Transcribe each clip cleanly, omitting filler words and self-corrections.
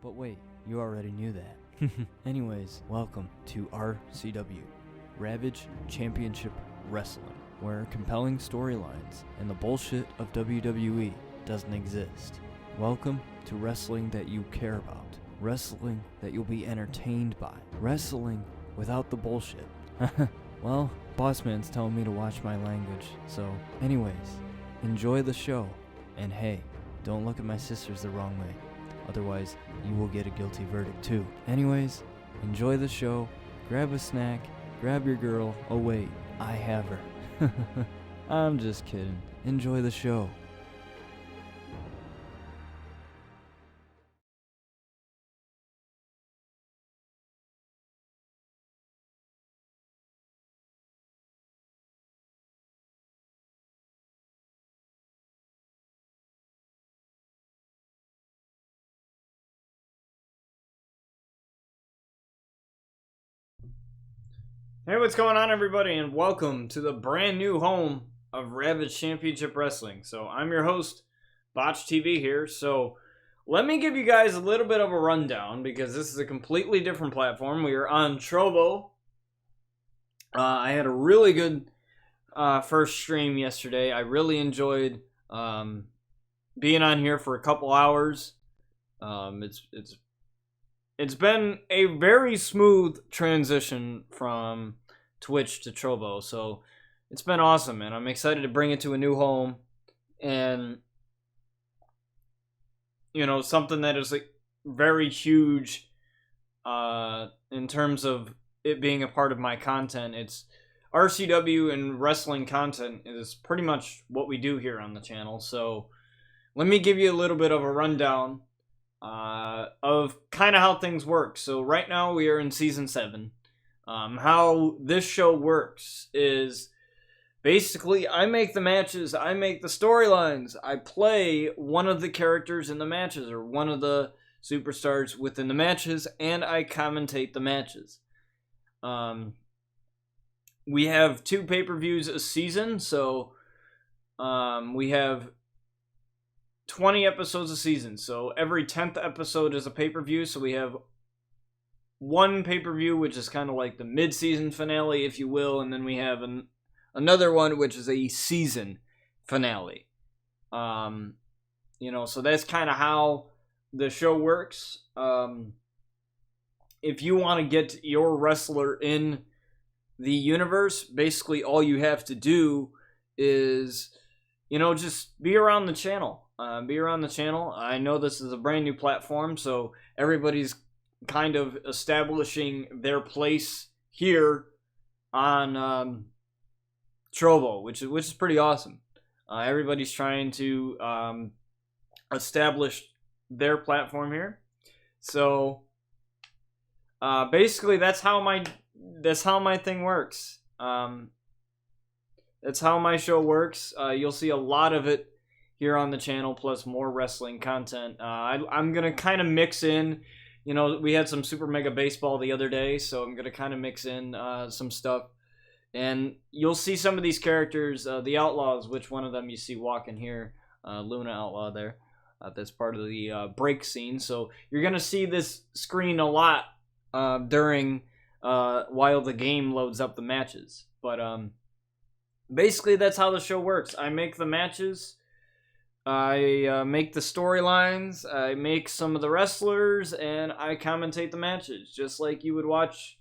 But wait, you already knew that. Anyways, welcome to RCW, Ravage Championship Wrestling, where compelling storylines and the bullshit of WWE doesn't exist. Welcome to wrestling that you care about, wrestling that you'll be entertained by, wrestling without the bullshit. Well, boss man's telling me to watch my language, so anyways, enjoy the show, and hey, don't look at my sisters the wrong way, otherwise you will get a guilty verdict too. Anyways, enjoy the show, grab a snack, grab your girl, oh wait, I have her. I'm just kidding, enjoy the show. Hey, what's going on, everybody, and welcome to the brand new home of Ravage Championship Wrestling. So I'm your host, Botch TV here. So let me give you guys a little bit of a rundown because this is a completely different platform. We are on Trovo. I had a really good first stream yesterday. I really enjoyed being on here for a couple hours. It's been a very smooth transition from Twitch to Trovo, so it's been awesome, and I'm excited to bring it to a new home, and, you know, something that is like very huge in terms of it being a part of my content. It's RCW and wrestling content is pretty much what we do here on the channel, so let me give you a little bit of a rundown of kind of how things work. So right now we are in season 7. How this show works is basically I make the matches, I make the storylines, I play one of the characters in the matches or one of the superstars within the matches, and I commentate the matches. We have 2 pay-per-views a season, so we have 20 episodes a season, so every 10th episode is a pay-per-view, so we have one pay-per-view, which is kind of like the mid-season finale, if you will, and then we have another one, which is a season finale. You know, so that's kind of how the show works. If you want to get your wrestler in the universe, basically all you have to do is, you know, just be around the channel. I know this is a brand new platform, so everybody's kind of establishing their place here on Trovo, which is pretty awesome. Everybody's trying to establish their platform here. So basically, that's how my thing works. That's how my show works. You'll see a lot of it here on the channel, plus more wrestling content. I'm going to kind of mix in, you know, we had some Super Mega Baseball the other day, so I'm going to kind of mix in some stuff. And you'll see some of these characters, the Outlaws, which one of them you see walking here, Luna Outlaw there. That's part of the break scene. So you're going to see this screen a lot during, while the game loads up the matches. But basically, that's how the show works. I make the matches, I make the storylines, I make some of the wrestlers, and I commentate the matches, just like you would watch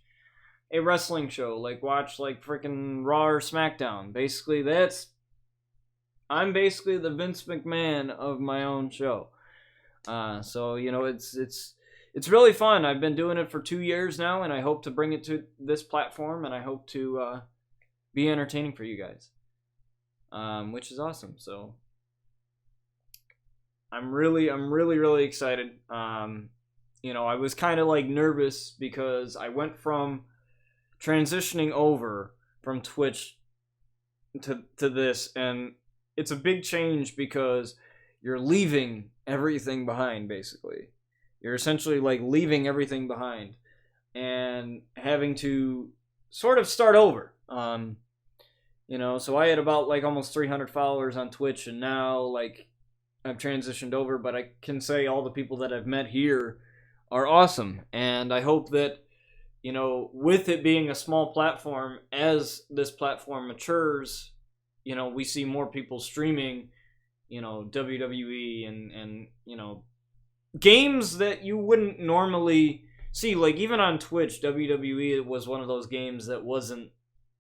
a wrestling show, like watch like freaking Raw or SmackDown. Basically, I'm basically the Vince McMahon of my own show. So, you know, it's really fun. I've been doing it for 2 years now, and I hope to bring it to this platform, and I hope to be entertaining for you guys, which is awesome. So I'm really excited. You know, I was kind of like nervous because I went from transitioning over from Twitch to this, and it's a big change because you're leaving everything behind, basically. You're essentially like leaving everything behind and having to sort of start over. You know, so I had about like almost 300 followers on Twitch, and now like I've transitioned over, but I can say all the people that I've met here are awesome. And I hope that, you know, with it being a small platform, as this platform matures, you know, we see more people streaming, you know, WWE and you know, games that you wouldn't normally see. Like, even on Twitch, WWE was one of those games that wasn't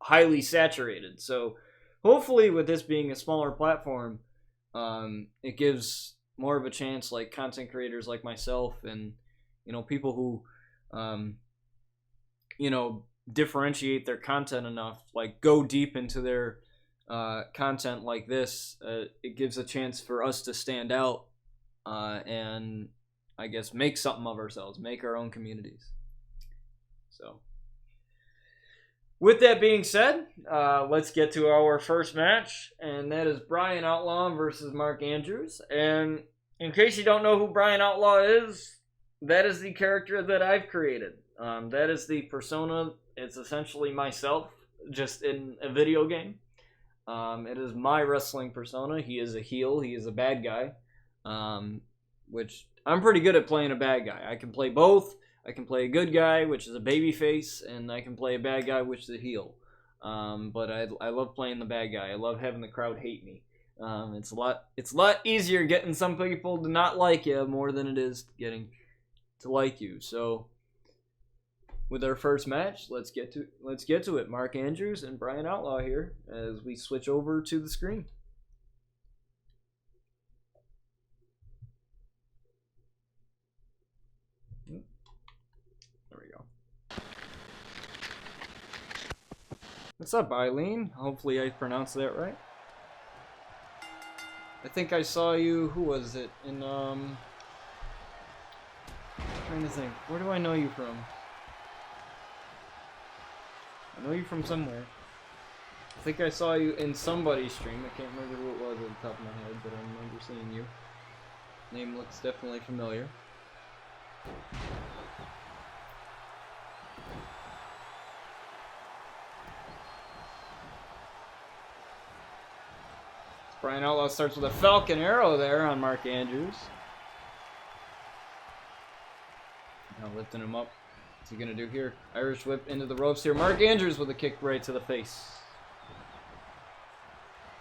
highly saturated. So hopefully with this being a smaller platform, it gives more of a chance, like content creators like myself and, you know, people who, you know, differentiate their content enough, like go deep into their content like this. It gives a chance for us to stand out and I guess make something of ourselves, make our own communities. So with that being said, let's get to our first match, and that is Bryan Outlaw versus Mark Andrews. And in case you don't know who Bryan Outlaw is, that is the character that I've created. That is the persona. It's essentially myself, just in a video game. It is my wrestling persona. He is a heel. He is a bad guy, which I'm pretty good at playing a bad guy. I can play both. I can play a good guy, which is a baby face, and I can play a bad guy, which is a heel. But I love playing the bad guy. I love having the crowd hate me. It's a lot easier getting some people to not like you more than it is getting to like you. So with our first match, let's get to it. Mark Andrews and Bryan Outlaw here as we switch over to the screen. There we go. What's up, Eileen? Hopefully I pronounced that right. I think I saw you, who was it? In I'm trying to think. Where do I know you from? I know you from somewhere. I think I saw you in somebody's stream. I can't remember who it was at the top of my head, but I remember seeing you. Name looks definitely familiar. Bryan Outlaw starts with a Falcon Arrow there on Mark Andrews. Now lifting him up. What's he gonna do here? Irish whip into the ropes here. Mark Andrews with a kick right to the face.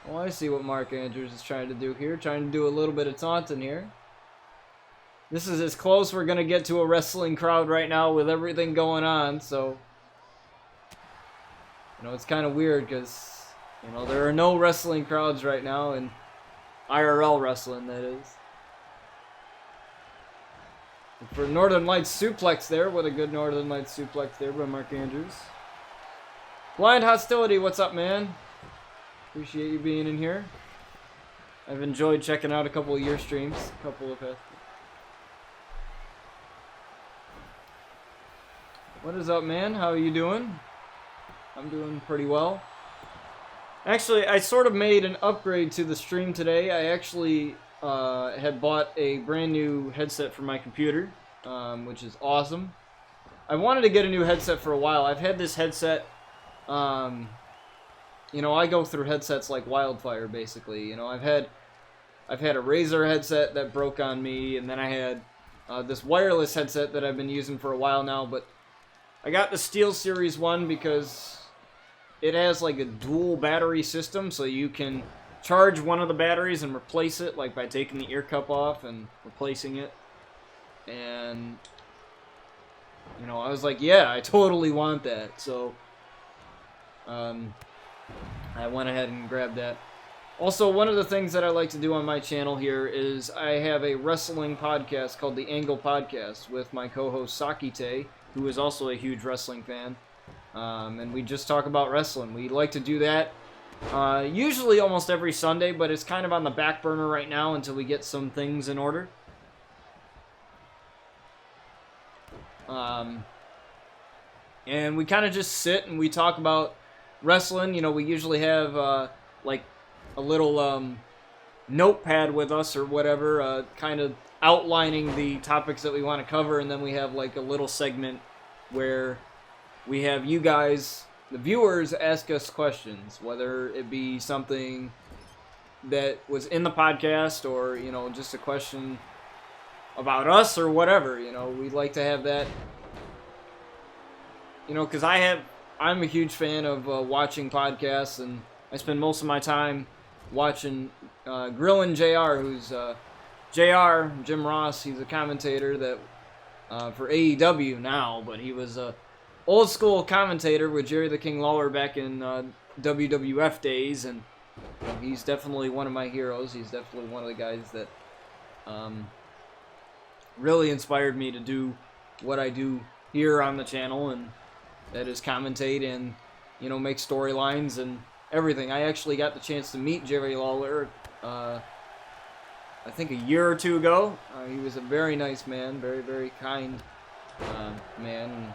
Oh, I see what Mark Andrews is trying to do here. Trying to do a little bit of taunting here. This is as close we're gonna get to a wrestling crowd right now with everything going on, so you know, it's kind of weird because, you know, there are no wrestling crowds right now, in IRL wrestling, that is. For Northern Lights suplex there, what a good Northern Lights suplex there by Mark Andrews. Blind Hostility, what's up, man? Appreciate you being in here. I've enjoyed checking out a couple of your streams. A couple of it. What is up, man? How are you doing? I'm doing pretty well. Actually, I sort of made an upgrade to the stream today. I actually had bought a brand new headset for my computer, which is awesome. I wanted to get a new headset for a while. I've had this headset, you know, I go through headsets like wildfire, basically. You know, I've had a Razer headset that broke on me, and then I had this wireless headset that I've been using for a while now, but I got the SteelSeries 1 because it has like a dual battery system, so you can charge one of the batteries and replace it, like by taking the ear cup off and replacing it. And, you know, I was like, yeah, I totally want that. So, I went ahead and grabbed that. Also, one of the things that I like to do on my channel here is I have a wrestling podcast called The Angle Podcast with my co-host Sakite, who is also a huge wrestling fan. And we just talk about wrestling. We like to do that usually almost every Sunday, but it's kind of on the back burner right now until we get some things in order. And we kind of just sit and we talk about wrestling. You know, we usually have like a little notepad with us or whatever, kind of outlining the topics that we want to cover, and then we have like a little segment where we have you guys, the viewers, ask us questions, whether it be something that was in the podcast or, you know, just a question about us or whatever. You know, we'd like to have that. You know, because I'm a huge fan of watching podcasts, and I spend most of my time watching grilling JR, who's JR, Jim Ross. He's a commentator that for AEW now, but he was a old school commentator with Jerry the King Lawler back in WWF days, and you know, he's definitely one of my heroes. He's definitely one of the guys that really inspired me to do what I do here on the channel, and that is commentate and, you know, make storylines and everything. I actually got the chance to meet Jerry Lawler, I think a year or two ago. He was a very nice man, very, very kind man. And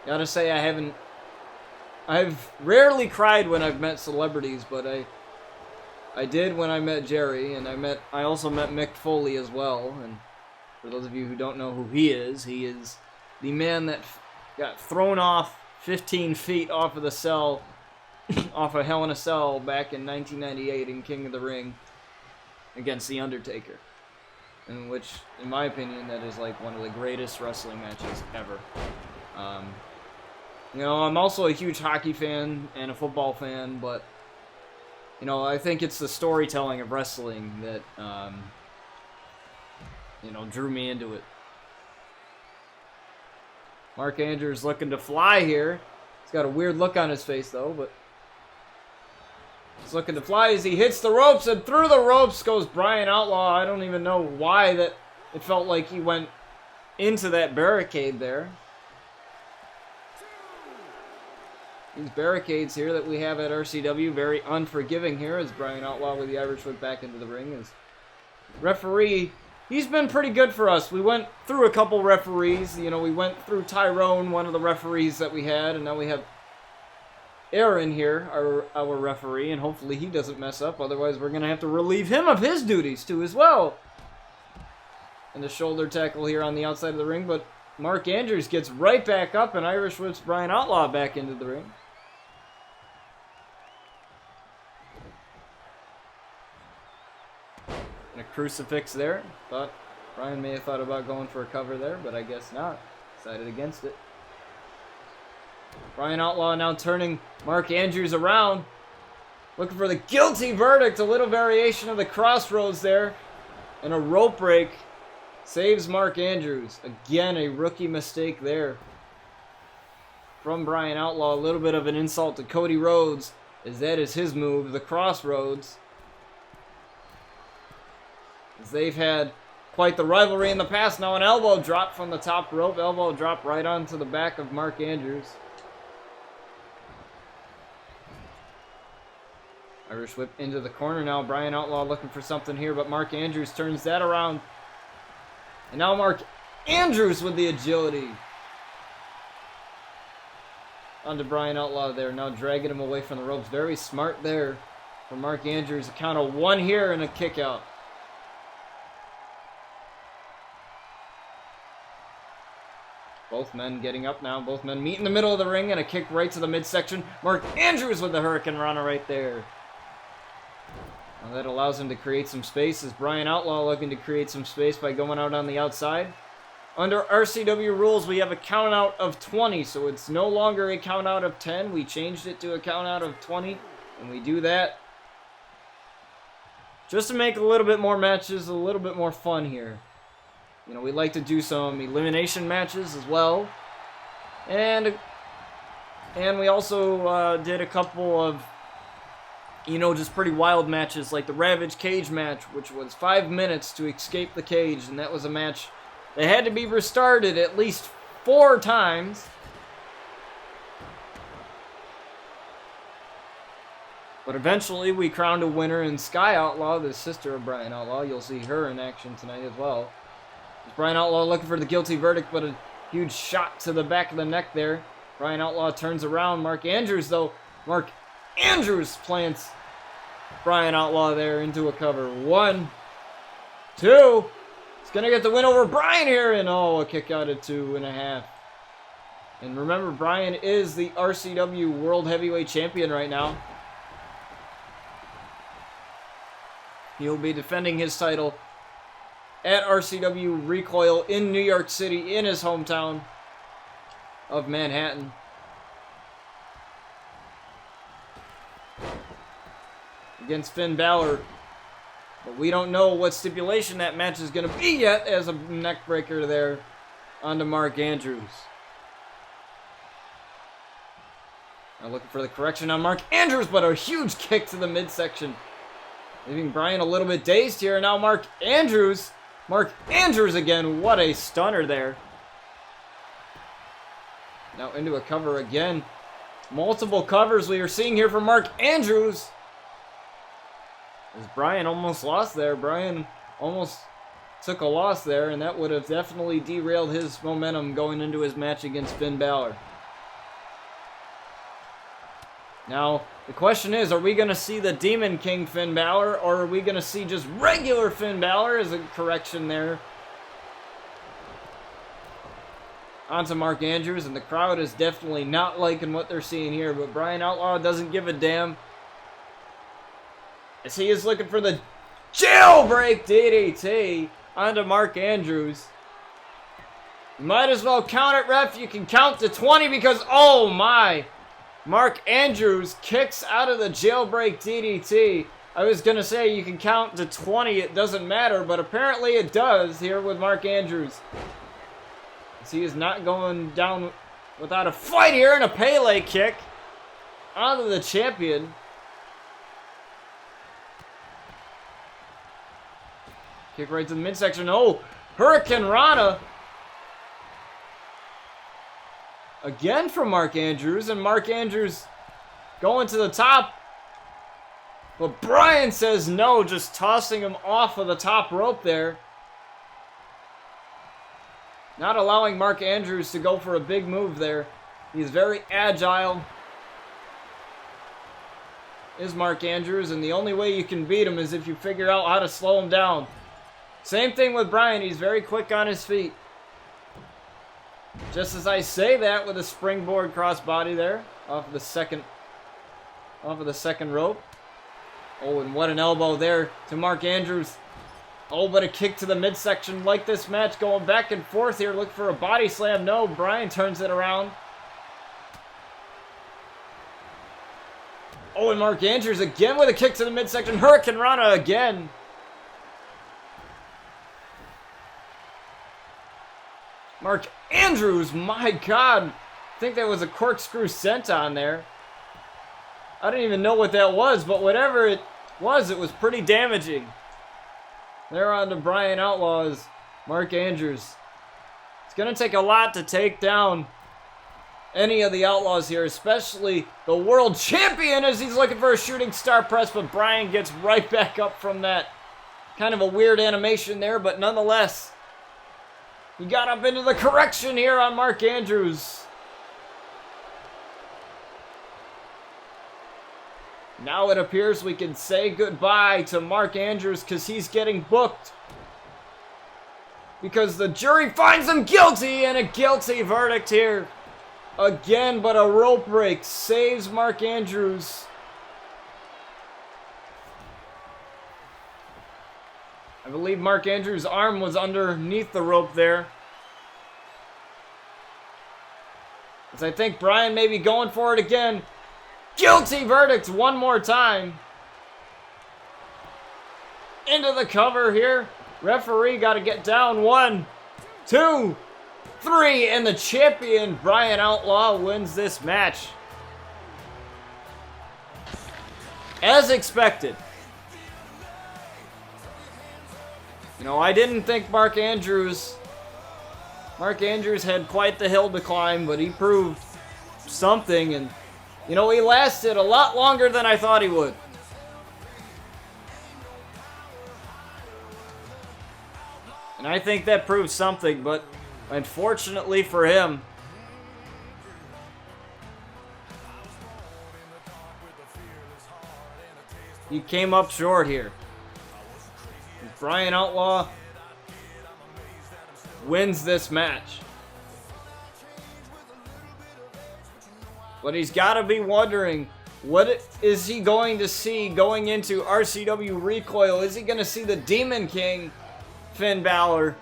gotta say, I've rarely cried when I've met celebrities, but I did when I met Jerry, and I also met Mick Foley as well. And for those of you who don't know who he is the man that got thrown off 15 feet off of the cell, off of Hell in a Cell back in 1998 in King of the Ring against The Undertaker. In which, in my opinion, that is like one of the greatest wrestling matches ever. You know, I'm also a huge hockey fan and a football fan, but, you know, I think it's the storytelling of wrestling that, you know, drew me into it. Mark Andrews looking to fly here. He's got a weird look on his face, though, but he's looking to fly as he hits the ropes, and through the ropes goes Bryan Outlaw. I don't even know why that it felt like he went into that barricade there. These barricades here that we have at RCW, very unforgiving here as Bryan Outlaw with the Irish whip back into the ring. As referee, he's been pretty good for us. We went through a couple referees. You know, we went through Tyrone, one of the referees that we had, and now we have Aaron here, our referee, and hopefully he doesn't mess up. Otherwise, we're going to have to relieve him of his duties, too, as well. And the shoulder tackle here on the outside of the ring, but Mark Andrews gets right back up and Irish whips Bryan Outlaw back into the ring. And a crucifix there. Thought Bryan may have thought about going for a cover there, but I guess not. Decided against it. Bryan Outlaw now turning Mark Andrews around. Looking for the guilty verdict. A little variation of the crossroads there. And a rope break saves Mark Andrews. Again, a rookie mistake there from Bryan Outlaw. A little bit of an insult to Cody Rhodes, as that is his move, the crossroads. As they've had quite the rivalry in the past. Now an elbow drop from the top rope. Elbow drop right onto the back of Mark Andrews. Irish whip into the corner now. Bryan Outlaw looking for something here, but Mark Andrews turns that around. And now Mark Andrews with the agility. Onto Bryan Outlaw there. Now dragging him away from the ropes. Very smart there from Mark Andrews. A count of one here and a kick out. Both men getting up now. Both men meet in the middle of the ring and a kick right to the midsection. Mark Andrews with the Hurricane Rana right there. Now that allows him to create some space as Bryan Outlaw looking to create some space by going out on the outside. Under RCW rules, we have a count out of 20, so it's no longer a count out of 10. We changed it to a count out of 20, and we do that just to make a little bit more matches, a little bit more fun here. You know, we like to do some elimination matches as well. And we also did a couple of, you know, just pretty wild matches, like the Ravage cage match, which was 5 minutes to escape the cage. And that was a match that had to be restarted at least 4 times. But eventually we crowned a winner in Sky Outlaw, the sister of Bryan Outlaw. You'll see her in action tonight as well. Bryan Outlaw looking for the guilty verdict, but a huge shot to the back of the neck there. Bryan Outlaw turns around. Mark Andrews, though. Mark Andrews plants Bryan Outlaw there into a cover. 1, 2. He's going to get the win over Bryan here. And, oh, a kick out at 2.5. And remember, Bryan is the RCW World Heavyweight Champion right now. He'll be defending his title at RCW Recoil in New York City, in his hometown of Manhattan. Against Finn Balor. But we don't know what stipulation that match is going to be yet, as a neck breaker there onto Mark Andrews. Now looking for the correction on Mark Andrews, but a huge kick to the midsection, leaving Bryan a little bit dazed here. Now Mark Andrews again. What a stunner there. Now into a cover again. Multiple covers we are seeing here from Mark Andrews. As Bryan almost lost there. Bryan almost took a loss there, and that would have definitely derailed his momentum going into his match against Finn Balor. Now, the question is, are we going to see the Demon King Finn Balor, or are we going to see just regular Finn Balor as a correction there onto Mark Andrews? And the crowd is definitely not liking what they're seeing here, but Bryan Outlaw doesn't give a damn, as he is looking for the jailbreak DDT onto Mark Andrews. You might as well count it, ref. You can count to 20 because, oh my, Mark Andrews kicks out of the jailbreak DDT. I was going to say you can count to 20, it doesn't matter, but apparently it does here with Mark Andrews. As he is not going down without a fight here, and a Pele kick onto the champion. Kick right to the midsection. Oh, Hurricane Rana. Again from Mark Andrews, and Mark Andrews going to the top. But Bryan says no, just tossing him off of the top rope there. Not allowing Mark Andrews to go for a big move there. He's very agile, is Mark Andrews, and the only way you can beat him is if you figure out how to slow him down. Same thing with Bryan, he's very quick on his feet. Just as I say that, with a springboard crossbody there off of the second rope. Oh, and what an elbow there to Mark Andrews. Oh, but a kick to the midsection. Like this match going back and forth here. Look for a body slam. No, Bryan turns it around. Oh, and Mark Andrews again with a kick to the midsection. Hurricane Rana again. Mark Andrews, my God. I think that was a corkscrew senton there. I didn't even know what that was, but whatever it was pretty damaging. They're on to Bryan Outlaw's Mark Andrews. It's going to take a lot to take down any of the Outlaws here, especially the world champion, as he's looking for a shooting star press, but Bryan gets right back up from that. Kind of a weird animation there, but nonetheless, he got up into the correction here on Mark Andrews. Now it appears we can say goodbye to Mark Andrews because he's getting booked. Because the jury finds him guilty, and a guilty verdict here. Again, but a rope break saves Mark Andrews. I believe Mark Andrews' arm was underneath the rope there. As I think Bryan may be going for it again. Guilty verdict one more time. Into the cover here. Referee got to get down. 1, 2, 3. And the champion, Bryan Outlaw, wins this match. As expected. You know, I didn't think Mark Andrews had quite the hill to climb, but he proved something, and you know, he lasted a lot longer than I thought he would. And I think that proves something, but unfortunately for him, he came up short here. Bryan Outlaw wins this match. But he's got to be wondering, what is he going to see going into RCW Recoil? Is he going to see the Demon King, Finn Balor,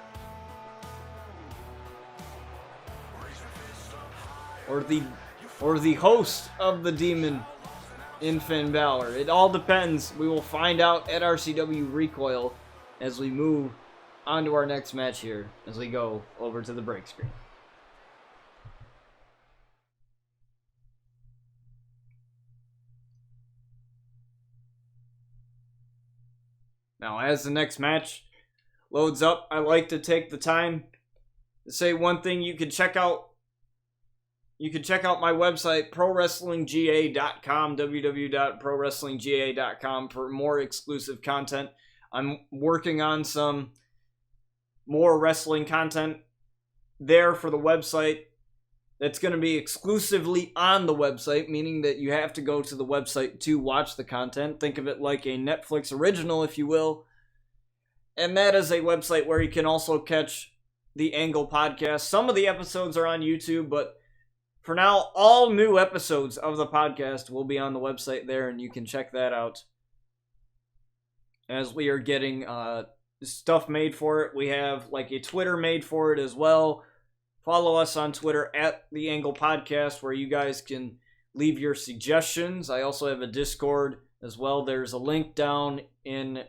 or the host of the Demon in Finn Balor. It all depends. We will find out at RCW Recoil as we move on to our next match here, as we go over to the break screen. Now, as the next match loads up, I like to take the time to say one thing. You can check out my website, prowrestlingga.com, www.prowrestlingga.com, for more exclusive content. I'm working on some more wrestling content there for the website that's going to be exclusively on the website, meaning that you have to go to the website to watch the content. Think of it like a Netflix original, if you will. And that is a website where you can also catch the Angle podcast. Some of the episodes are on YouTube, but for now, all new episodes of the podcast will be on the website there, and you can check that out. As we are getting stuff made for it, we have like a Twitter made for it as well. Follow us on Twitter at The Angle Podcast, where you guys can leave your suggestions. I also have a Discord as well. There's a link down in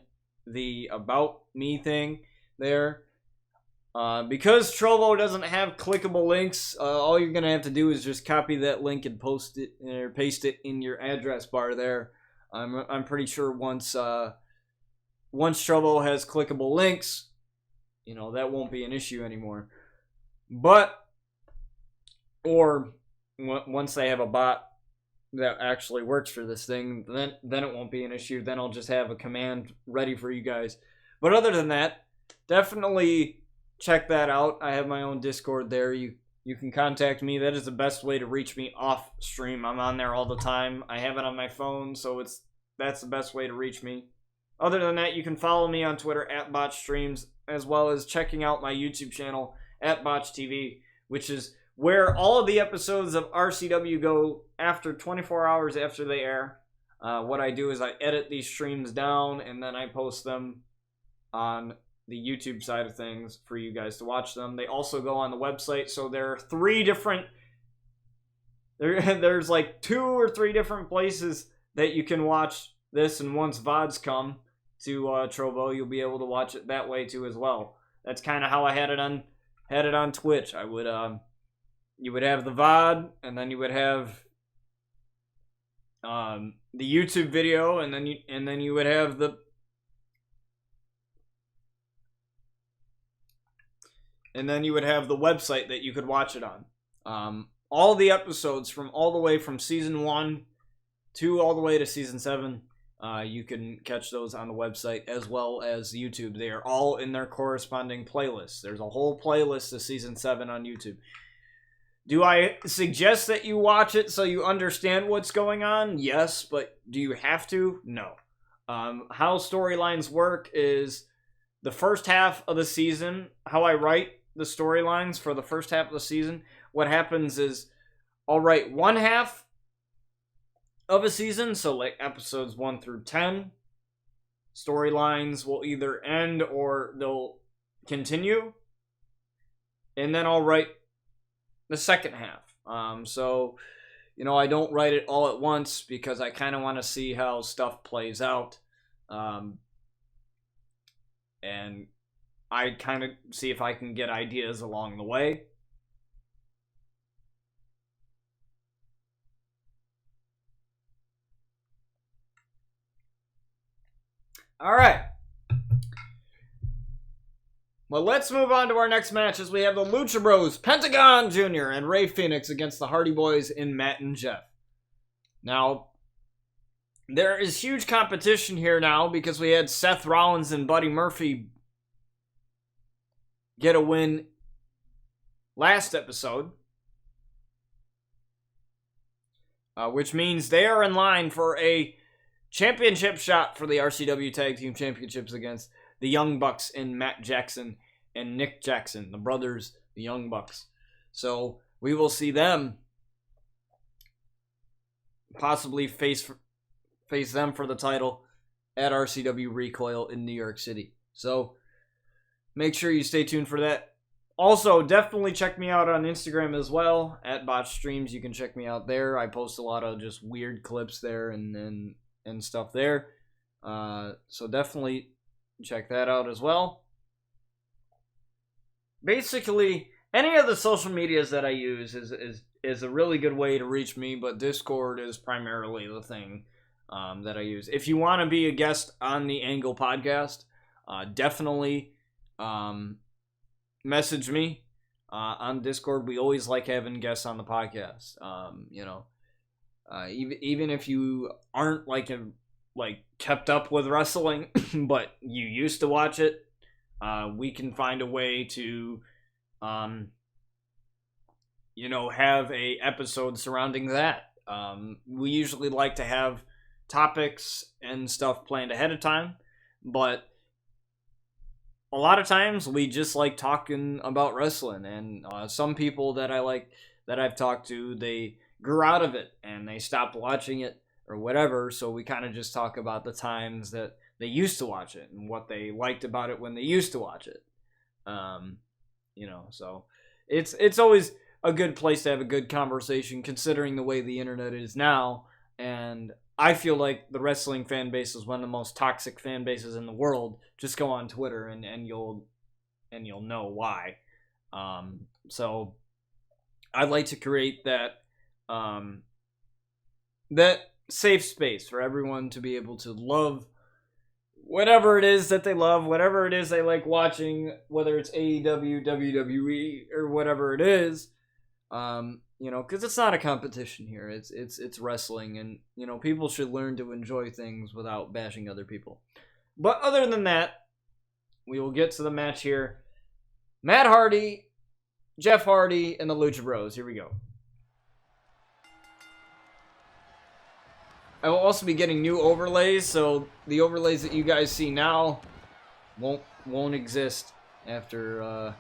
the About Me thing there. Because Trovo doesn't have clickable links, all you're going to have to do is just copy that link and post it or paste it in your address bar there. I'm pretty sure once Trovo has clickable links, that won't be an issue anymore. But, or once they have a bot that actually works for this thing, then it won't be an issue. Then I'll just have a command ready for you guys. But other than that, definitely check that out. I have my own Discord there. You can contact me. That is the best way to reach me off stream. I'm on there all the time. I have it on my phone, so that's the best way to reach me. Other than that, you can follow me on Twitter at BotchStreams, as well as checking out my YouTube channel at Botch TV, which is where all of the episodes of RCW go after 24 hours after they air. What I do is I edit these streams down, and then I post them on the YouTube side of things for you guys to watch them. They also go on the website, so there are there's like 2 or 3 different places that you can watch this, and once VODs come to Trovo, you'll be able to watch it that way too as well. That's kind of how I had it on Twitch. I would you would have the VOD, and then you would have the YouTube video, and then you would have the website that you could watch it on. All the episodes from all the way from season 1 to all the way to season 7, you can catch those on the website as well as YouTube. They are all in their corresponding playlists. There's a whole playlist of season 7 on YouTube. Do I suggest that you watch it so you understand what's going on? Yes, but do you have to? No. How storylines work is the first half of the season, how I write the storylines for the first half of the season, what happens is I'll write one half of a season, so like episodes 1 through 10. Storylines will either end or they'll continue. And then I'll write the second half. So, I don't write it all at once because I kind of want to see how stuff plays out. And I kind of see if I can get ideas along the way. All right. Well, let's move on to our next match as we have the Lucha Bros, Pentagon Jr. and Ray Phoenix against the Hardy Boys in Matt and Jeff. Now, there is huge competition here now because we had Seth Rollins and Buddy Murphy get a win last episode, which means they are in line for a championship shot for the RCW Tag Team Championships against the Young Bucks in Matt Jackson and Nick Jackson, the brothers, the Young Bucks. So we will see them possibly face them for the title at RCW Recoil in New York City. So make sure you stay tuned for that. Also, definitely check me out on Instagram as well, at Botch Streams. You can check me out there. I post a lot of just weird clips there and stuff there. So definitely check that out as well. Basically, any of the social medias that I use is a really good way to reach me, but Discord is primarily the thing that I use. If you want to be a guest on the Angle podcast, definitely message me on Discord. We always like having guests on the podcast. Even if you aren't like kept up with wrestling, but you used to watch it, we can find a way to have a episode surrounding that. We usually like to have topics and stuff planned ahead of time, but a lot of times we just like talking about wrestling, and some people that I've talked to, they grew out of it and they stopped watching it or whatever, so we kind of just talk about the times that they used to watch it and what they liked about it when they used to watch it. So it's always a good place to have a good conversation considering the way the internet is now, and I feel like the wrestling fan base is one of the most toxic fan bases in the world. Just go on Twitter and you'll know why. So I'd like to create that safe space for everyone to be able to love whatever it is that they love, whatever it is they like watching, whether it's AEW, WWE, or whatever it is. Because it's not a competition here. It's wrestling, and people should learn to enjoy things without bashing other people. But other than that, we will get to the match here. Matt Hardy, Jeff Hardy, and the Lucha Bros. Here we go. I will also be getting new overlays, so the overlays that you guys see now won't exist after a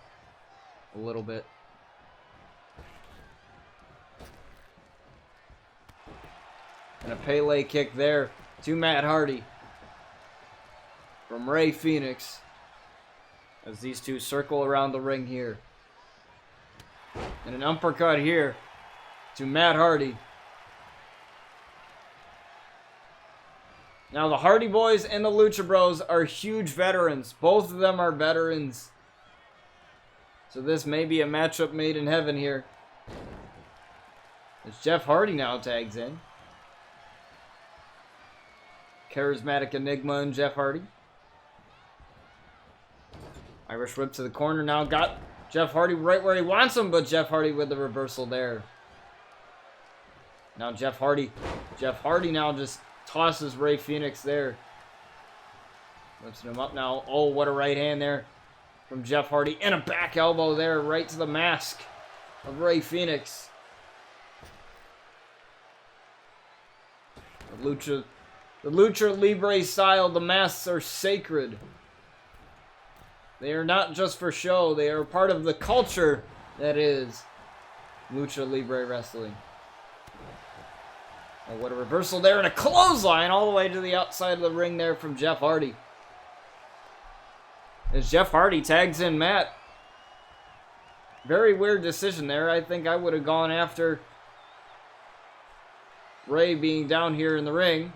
little bit. And a Pele kick there to Matt Hardy from Rey Fenix as these two circle around the ring here. And an uppercut here to Matt Hardy. Now the Hardy Boys and the Lucha Bros are huge veterans. Both of them are veterans. So this may be a matchup made in heaven here. As Jeff Hardy now tags in. Charismatic Enigma and Jeff Hardy. Irish whip to the corner now. Got Jeff Hardy right where he wants him, but Jeff Hardy with the reversal there. Now Jeff Hardy now just tosses Rey Fenix there. Lifts him up now. Oh, what a right hand there from Jeff Hardy. And a back elbow there right to the mask of Rey Fenix. The Lucha Libre style, the masks are sacred. They are not just for show. They are part of the culture that is Lucha Libre wrestling. Oh, what a reversal there, and a clothesline all the way to the outside of the ring there from Jeff Hardy. As Jeff Hardy tags in Matt. Very weird decision there. I think I would have gone after Rey being down here in the ring.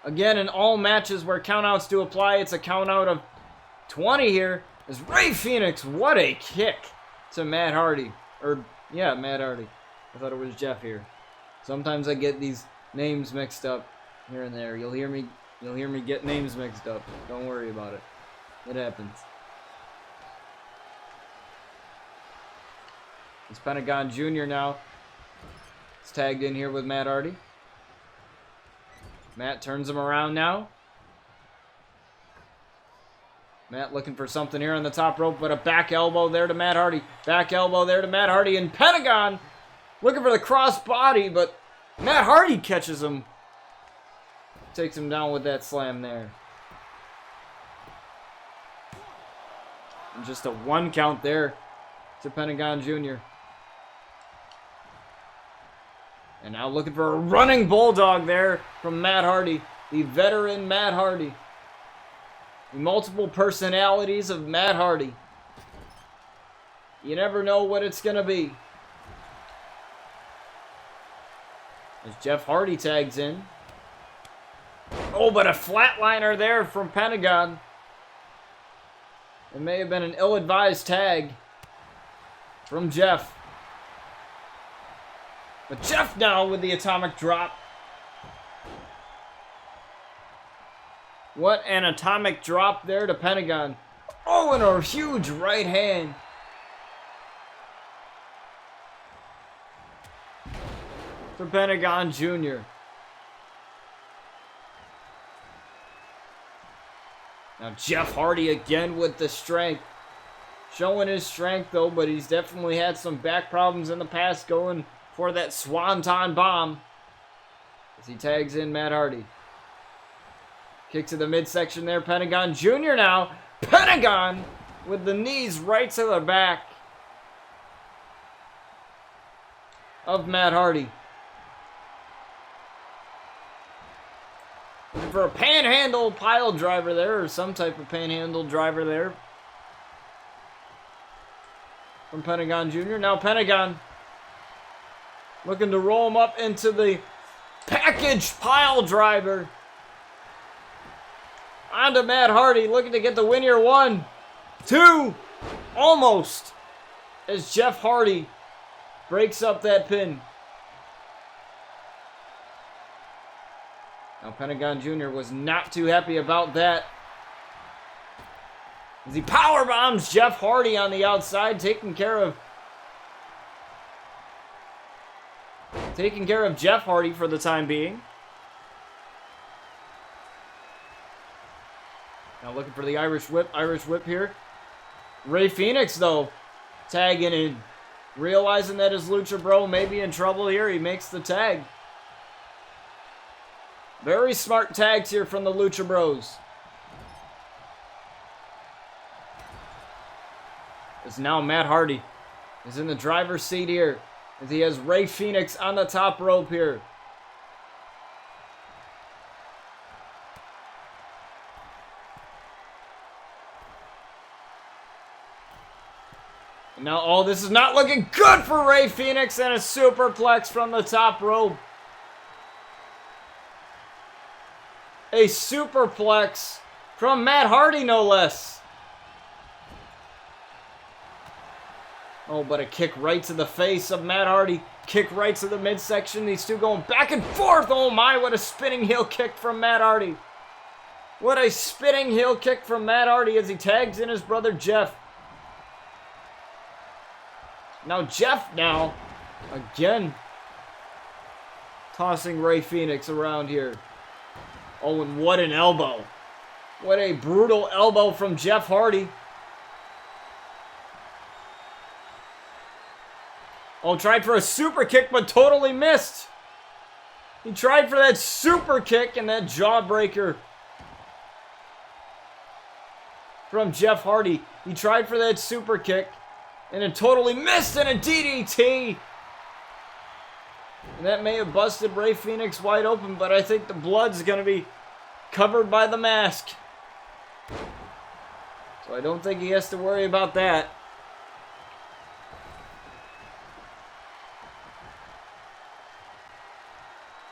Again, in all matches where countouts do apply, it's a countout of 20 here. As Rey Fenix, what a kick to Matt Hardy. Yeah, Matt Hardy. I thought it was Jeff here. Sometimes I get these names mixed up here and there. You'll hear me get names mixed up. Don't worry about it. It happens. It's Pentagon Jr. now. It's tagged in here with Matt Hardy. Matt turns him around now. Matt looking for something here on the top rope, but a back elbow there to Matt Hardy. Back elbow there to Matt Hardy, and Pentagon looking for the cross body, but Matt Hardy catches him. Takes him down with that slam there. And just a 1 count there to Pentagon Jr. And now looking for a running bulldog there from Matt Hardy, the veteran Matt Hardy. The multiple personalities of Matt Hardy. You never know what it's going to be. As Jeff Hardy tags in. Oh, but a flatliner there from Pentagon. It may have been an ill-advised tag from Jeff. But Jeff now with the atomic drop. What an atomic drop there to Pentagon. Oh, and a huge right hand. For Pentagon Jr. Now Jeff Hardy again with the strength. Showing his strength though, but he's definitely had some back problems in the past, going for that swanton bomb. As he tags in Matt Hardy. Kick to the midsection there, Pentagon Jr. now. Pentagon with the knees right to the back of Matt Hardy. Looking for a panhandle pile driver there, or some type of panhandle driver there. From Pentagon Jr. Now Pentagon looking to roll him up into the package pile driver. Onto Matt Hardy, looking to get the win here. 1, 2, almost. As Jeff Hardy breaks up that pin. Now Pentagon Jr. was not too happy about that. As he power bombs Jeff Hardy on the outside, taking care of Jeff Hardy for the time being. Now looking for the Irish whip here. Rey Fenix though, tagging in. Realizing that his Lucha bro may be in trouble here, he makes the tag. Very smart tags here from the Lucha Bros. As now Matt Hardy is in the driver's seat here. As he has Rey Fenix on the top rope here. And now, oh, this is not looking good for Rey Fenix, and a superplex from the top rope. A superplex from Matt Hardy, no less. Oh, but a kick right to the face of Matt Hardy. Kick right to the midsection. These two going back and forth. Oh my, what a spinning heel kick from Matt Hardy. What a spinning heel kick from Matt Hardy as he tags in his brother Jeff. Now Jeff again, tossing Rey Fenix around here. Oh, and what an elbow. What a brutal elbow from Jeff Hardy. Oh, tried for a super kick, but totally missed. He tried for that super kick and that jawbreaker from Jeff Hardy. He tried for that super kick and it totally missed, and a DDT. And that may have busted Rey Fenix wide open, but I think the blood's going to be covered by the mask. So I don't think he has to worry about that.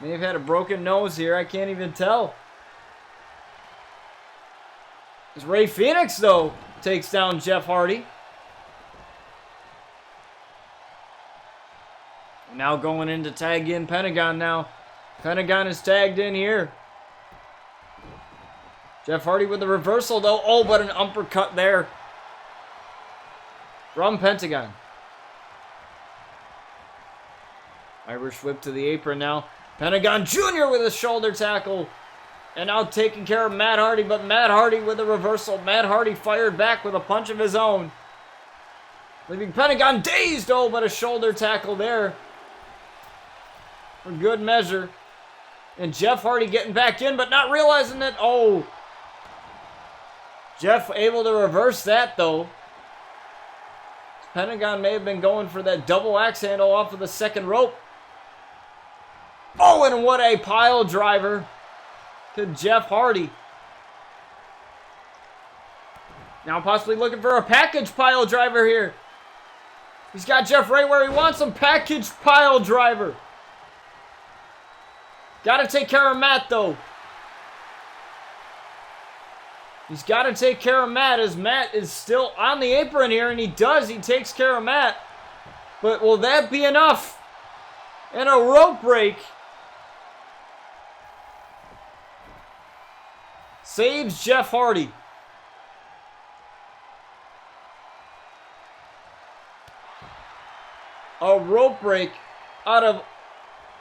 May have had a broken nose here. I can't even tell. As Rey Fenix, though, takes down Jeff Hardy. Now going in to tag in Pentagon now. Pentagon is tagged in here. Jeff Hardy with the reversal though. Oh, but an uppercut there from Pentagon. Irish whip to the apron now. Pentagon Jr. with a shoulder tackle. And now taking care of Matt Hardy, but Matt Hardy with a reversal. Matt Hardy fired back with a punch of his own. Leaving Pentagon dazed. Oh, but a shoulder tackle there. For good measure. And Jeff Hardy getting back in, but not realizing that. Oh. Jeff able to reverse that, though. Pentagon may have been going for that double axe handle off of the second rope. Oh, and what a pile driver to Jeff Hardy. Now possibly looking for a package pile driver here. He's got Jeff right where he wants him. Package pile driver. Got to take care of Matt, though. He's got to take care of Matt, as Matt is still on the apron here, and he does. He takes care of Matt. But will that be enough? And a rope break. Saves Jeff Hardy. A rope break out of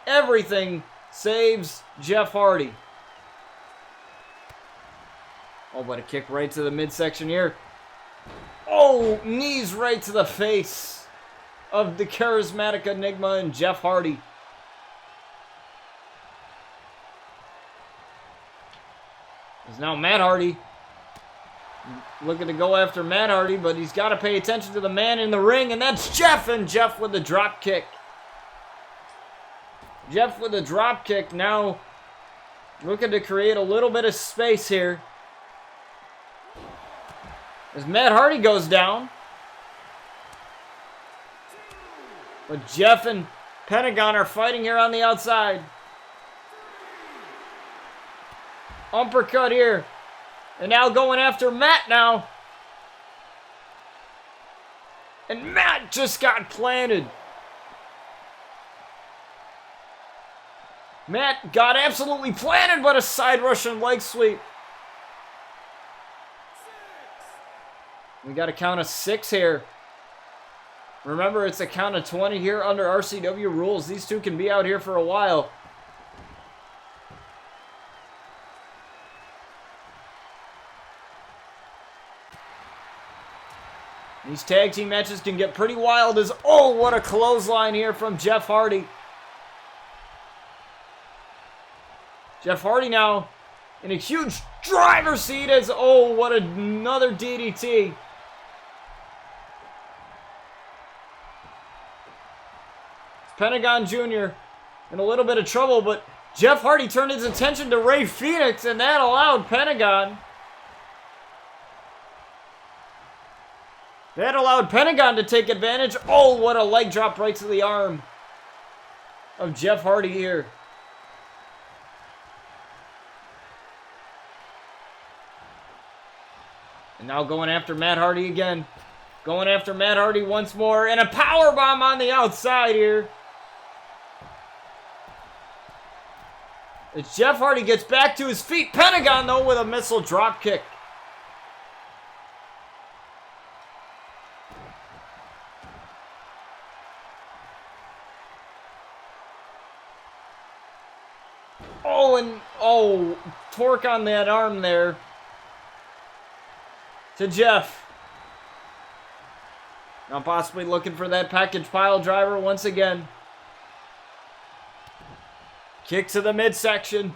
everything saves Jeff Hardy. Oh, but a kick right to the midsection here. Oh, knees right to the face of the charismatic enigma and Jeff Hardy. It's now Matt Hardy looking to go after Matt Hardy, but he's got to pay attention to the man in the ring, and that's Jeff, and Jeff with the drop kick. Jeff with the drop kick now looking to create a little bit of space here. As Matt Hardy goes down. But Jeff and Pentagon are fighting here on the outside. Uppercut here. And now going after Matt now. And Matt just got planted. Matt got absolutely planted, but a side Russian leg sweep. We got a count of 6 here. Remember, it's a count of 20 here under RCW rules. These two can be out here for a while. These tag team matches can get pretty wild as, oh, what a clothesline here from Jeff Hardy. Jeff Hardy now in a huge driver seat as, oh, what another DDT. Pentagon Jr. in a little bit of trouble, but Jeff Hardy turned his attention to Ray Phoenix, and that allowed Pentagon. That allowed Pentagon to take advantage. Oh, what a leg drop right to the arm of Jeff Hardy here. And now going after Matt Hardy again. Going after Matt Hardy once more. And a powerbomb on the outside here. As Jeff Hardy gets back to his feet. Pentagon, though, with a missile drop kick. Oh, and oh, torque on that arm there. To Jeff. Now possibly looking for that package pile driver once again. Kick to the midsection.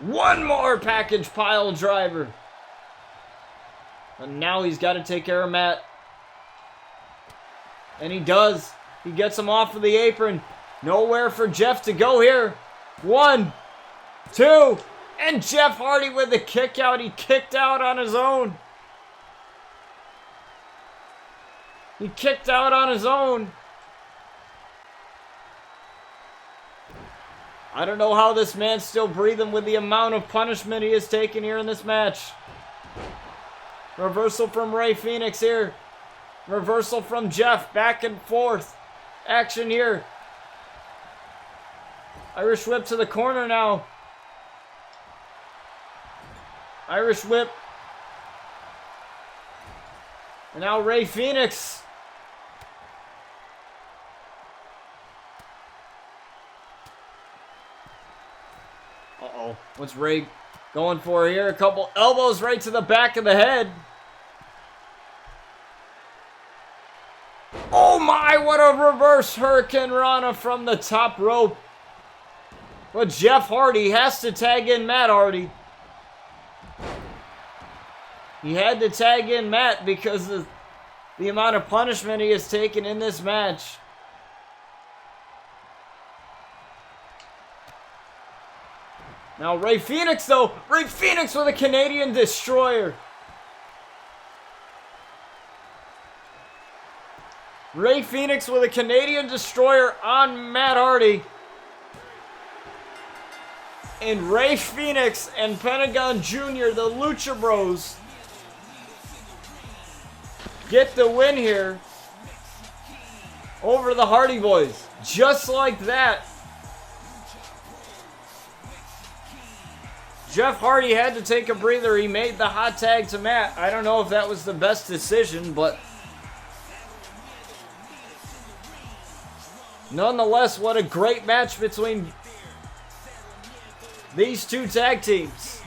One more package pile driver. And now he's got to take care of Matt. And he does. He gets him off of the apron. Nowhere for Jeff to go here. 1, 2, and Jeff Hardy with the kick out. He kicked out on his own. He kicked out on his own. I don't know how this man's still breathing with the amount of punishment he has taken here in this match. Reversal from Ray Phoenix here. Reversal from Jeff. Back and forth. Action here. Irish whip to the corner now. Irish whip. And now Ray Phoenix. Uh-oh. What's Ray going for here? A couple elbows right to the back of the head. Oh my, what a reverse Hurricane Rana from the top rope. But Jeff Hardy has to tag in Matt Hardy. He had to tag in Matt because of the amount of punishment he has taken in this match. Now Ray Phoenix, though. Ray Phoenix with a Canadian Destroyer. Ray Phoenix with a Canadian Destroyer on Matt Hardy. And Ray Phoenix and Pentagon Jr., the Lucha Bros, get the win here over the Hardy Boys. Just like that. Jeff Hardy had to take a breather. He made the hot tag to Matt. I don't know if that was the best decision, but nonetheless, what a great match between these two tag teams.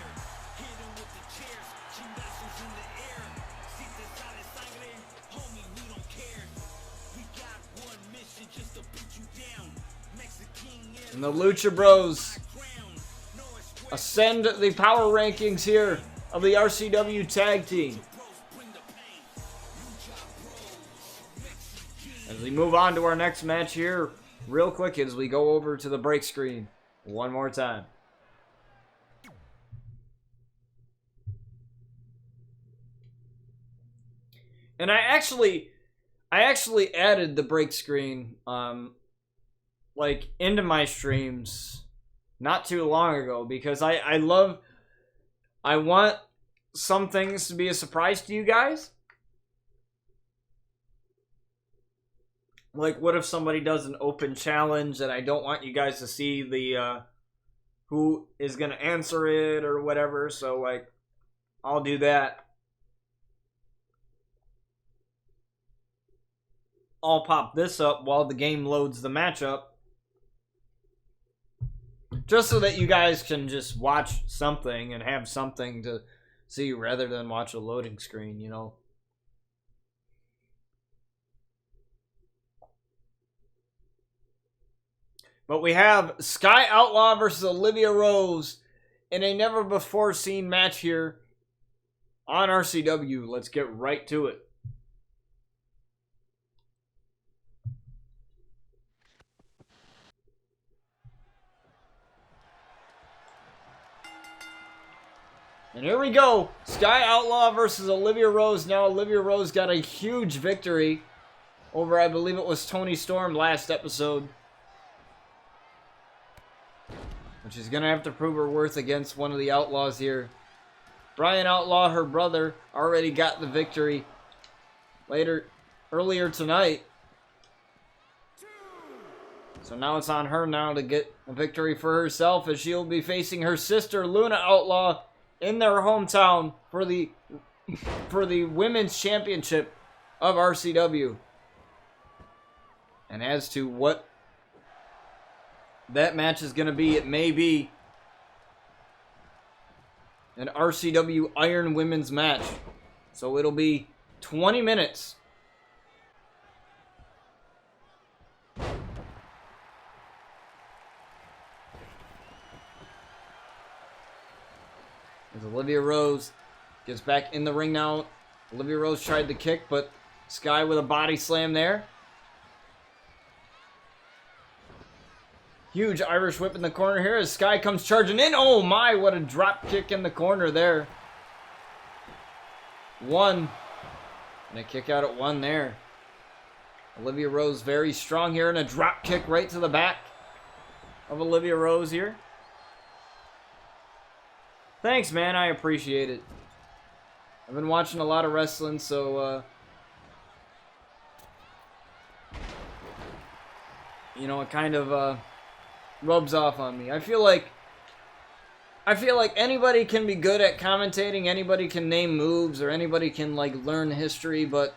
And the Lucha Bros ascend the power rankings here of the RCW tag team. As we move on to our next match here, real quick as we go over to the break screen one more time. And I actually added the break screen like into my streams not too long ago because I want some things to be a surprise to you guys. Like, what if somebody does an open challenge and I don't want you guys to see the who is gonna answer it or whatever? So like, I'll do that. I'll pop this up while the game loads the matchup. Just so that you guys can just watch something and have something to see rather than watch a loading screen, you know. But we have Sky Outlaw versus Olivia Rose in a never before seen match here on RCW. Let's get right to it. And here we go. Sky Outlaw versus Olivia Rose. Now Olivia Rose got a huge victory over, I believe it was Toni Storm last episode. But she's going to have to prove her worth against one of the Outlaws here. Bryan Outlaw, her brother, already got the victory earlier tonight. So now it's on her now to get a victory for herself as she'll be facing her sister, Luna Outlaw, in their hometown for the women's championship of RCW. And as to what that match is going to be, it may be an RCW Iron Women's match. So it'll be 20 minutes. As Olivia Rose gets back in the ring now. Olivia Rose tried the kick, but Sky with a body slam there. Huge Irish whip in the corner here as Sky comes charging in. Oh my, what a drop kick in the corner there. One. And a kick out at one there. Olivia Rose very strong here, and a drop kick right to the back of Olivia Rose here. Thanks, man. I appreciate it. I've been watching a lot of wrestling, so, you know, it kind of, rubs off on me. I feel like anybody can be good at commentating, anybody can name moves, or anybody can, like, learn history, but,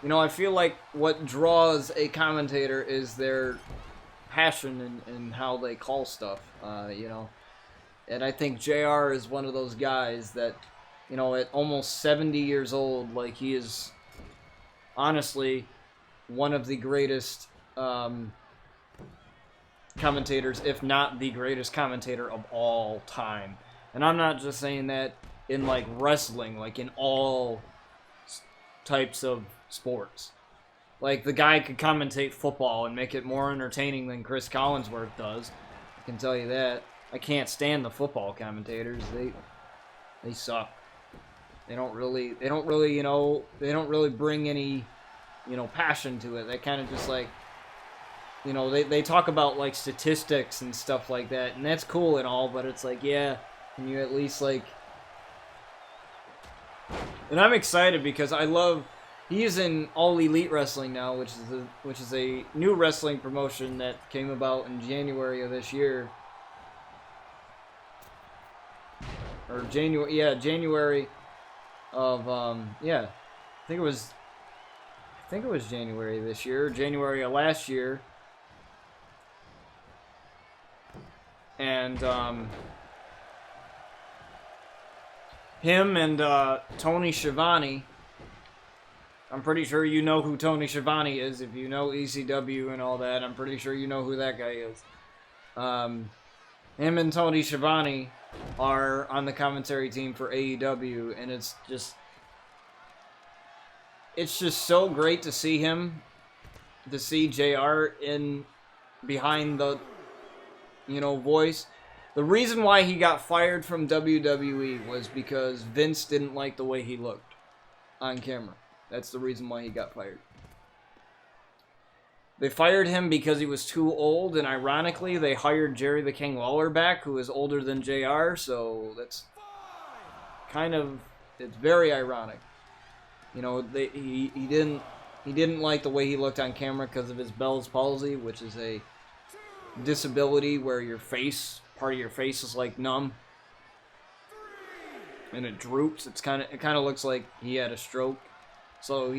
you know, I feel like what draws a commentator is their passion and how they call stuff, you know. And I think JR is one of those guys that, you know, at almost 70 years old, like, he is honestly one of the greatest commentators, if not the greatest commentator of all time. And I'm not just saying that in, like, wrestling, like, in all types of sports. Like, the guy could commentate football and make it more entertaining than Chris Collinsworth does. I can tell you that. I can't stand the football commentators. They suck. They don't really, you know, they don't really bring any, you know, passion to it. They kind of just like, you know, they talk about like statistics and stuff like that, and that's cool and all, but it's like, yeah, can you at least like... And I'm excited because he is in All Elite Wrestling now, which is a new wrestling promotion that came about in January of this year. Or January of I think it was January this year, January of last year. And him and Tony Schiavone, I'm pretty sure you know who Tony Schiavone is. If you know ECW and all that, I'm pretty sure you know who that guy is. Him and Tony Schiavone are on the commentary team for AEW, and it's just so great to see JR in behind the, you know, voice. The reason why he got fired from WWE was because Vince didn't like the way he looked on camera. That's the reason why he got fired. They fired him because he was too old, and ironically, they hired Jerry the King Lawler back, who is older than JR, so that's kind of, it's very ironic. You know, he didn't like the way he looked on camera because of his Bell's palsy, which is a disability where part of your face is like numb, and it droops. It kind of looks like he had a stroke. So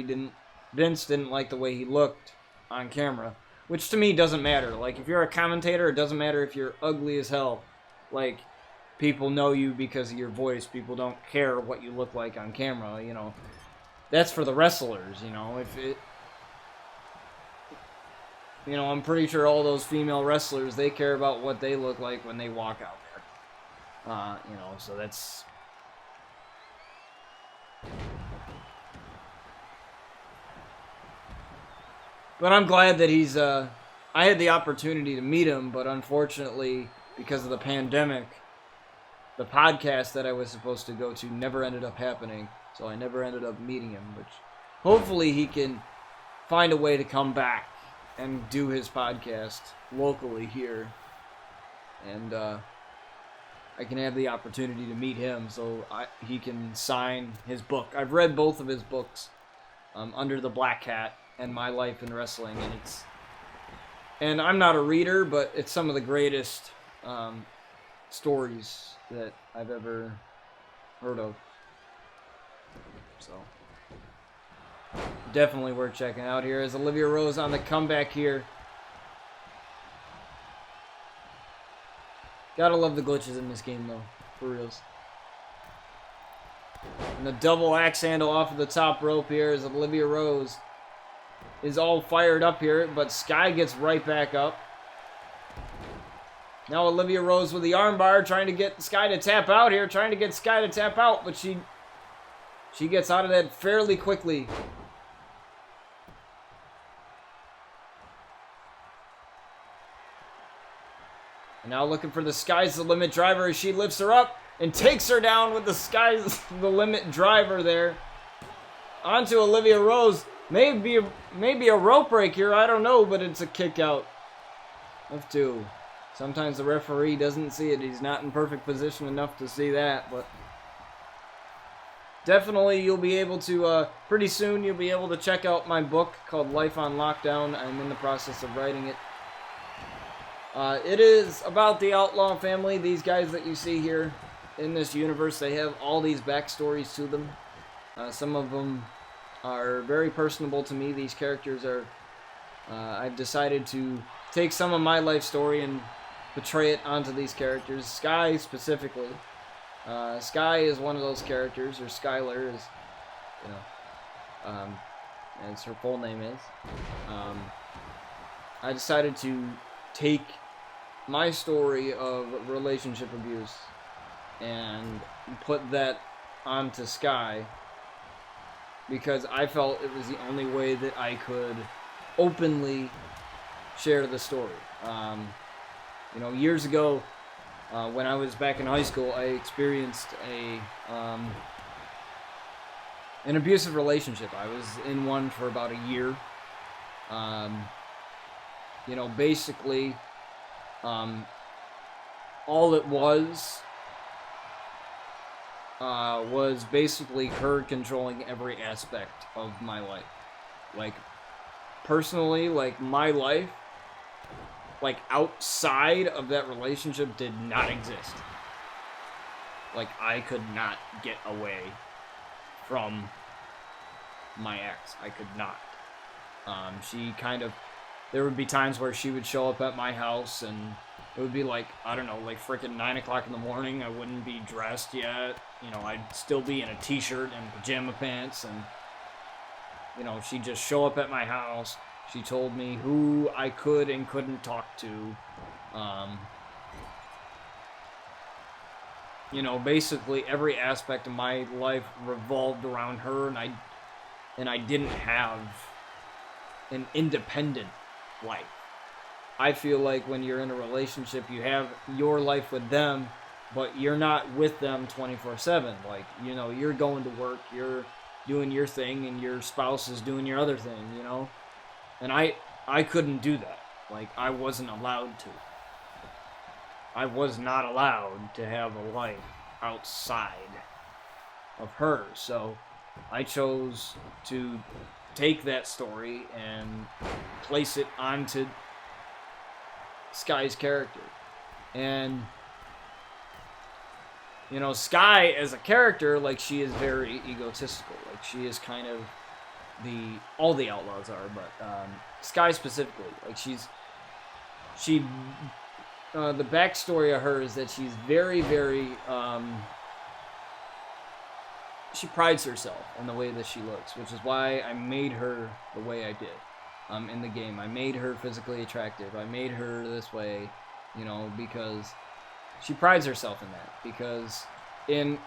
Vince didn't like the way he looked on camera, which to me doesn't matter. Like, if you're a commentator, it doesn't matter if you're ugly as hell. Like, people know you because of your voice. People don't care what you look like on camera, you know. That's for the wrestlers, you know. You know, I'm pretty sure all those female wrestlers, they care about what they look like when they walk out there. You know, so that's... But I'm glad that he's, I had the opportunity to meet him, but unfortunately, because of the pandemic, the podcast that I was supposed to go to never ended up happening, so I never ended up meeting him, which hopefully he can find a way to come back and do his podcast locally here, and I can have the opportunity to meet him so he can sign his book. I've read both of his books, Under the Black Hat and My Life in Wrestling, and I'm not a reader, but it's some of the greatest stories that I've ever heard of. So definitely worth checking out. Here is Olivia Rose on the comeback here. Gotta love the glitches in this game though, for reals. And the double axe handle off of the top rope here as Olivia Rose is all fired up here, but Sky gets right back up. Now Olivia Rose with the armbar, trying to get Sky to tap out here, but she gets out of that fairly quickly. And now looking for the Sky's the Limit driver as she lifts her up and takes her down with the Sky's the Limit driver there. Onto Olivia Rose. Maybe a rope break here, I don't know, but it's a kick out of 2. Sometimes the referee doesn't see it. He's not in perfect position enough to see that, but definitely you'll be able to, pretty soon you'll be able to check out my book called Life on Lockdown. I'm in the process of writing it. It is about the Outlaw family. These guys that you see here in this universe, they have all these backstories to them. Some of them are very personable to me. These characters are, I've decided to take some of my life story and portray it onto these characters. Sky specifically. Sky is one of those characters, or Skylar is, you know, as her full name is. I decided to take my story of relationship abuse and put that onto Sky because I felt it was the only way that I could openly share the story. You know, years ago, when I was back in high school, I experienced an abusive relationship. I was in one for about a year. Basically, all it was basically her controlling every aspect of my life. Like, personally, like, my life, like, outside of that relationship did not exist. Like, I could not get away from my ex. I could not. There would be times where she would show up at my house, and it would be like, I don't know, like freaking 9 o'clock in the morning. I wouldn't be dressed yet. I'd still be in a t-shirt and pajama pants, and, she'd just show up at my house. She told me who I could and couldn't talk to. Basically every aspect of my life revolved around her, and I didn't have an independent life. I feel like when you're in a relationship, you have your life with them, but you're not with them 24/7. Like, you're going to work, you're doing your thing, and your spouse is doing your other thing, And I couldn't do that. Like, I wasn't allowed to. I was not allowed to have a life outside of her. So I chose to take that story and place it onto Sky's character. And, Sky as a character, like, she is very egotistical. Like, she is kind of all the outlaws are, but Sky specifically, like, the backstory of her is that she's very, very, she prides herself in the way that she looks, which is why I made her the way I did in the game. I made her physically attractive. I made her this way, because she prides herself in that. Because in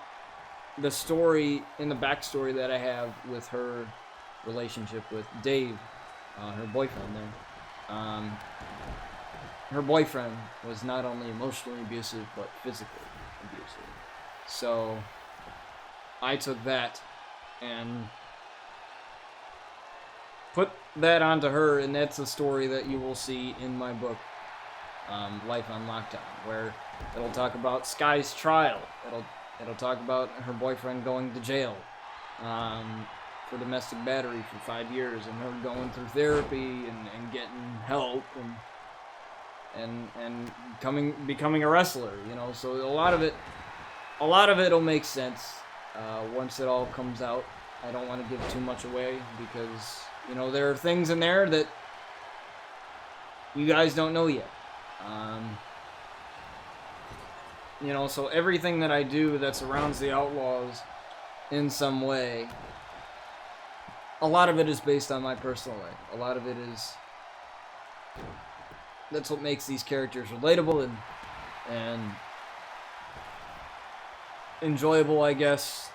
the backstory that I have with her relationship with Dave, her boyfriend there, her boyfriend was not only emotionally abusive, but physically abusive. So I took that and put that onto her, and that's a story that you will see in my book, Life on Lockdown, where it'll talk about Sky's trial. It'll talk about her boyfriend going to jail for domestic battery for 5 years, and her going through therapy and getting help and becoming a wrestler, So a lot of it'll make sense once it all comes out. I don't want to give too much away because there are things in there that you guys don't know yet. So everything that I do that surrounds the Outlaws in some way, a lot of it is based on my personal life. A lot of it is, that's what makes these characters relatable and enjoyable, I guess.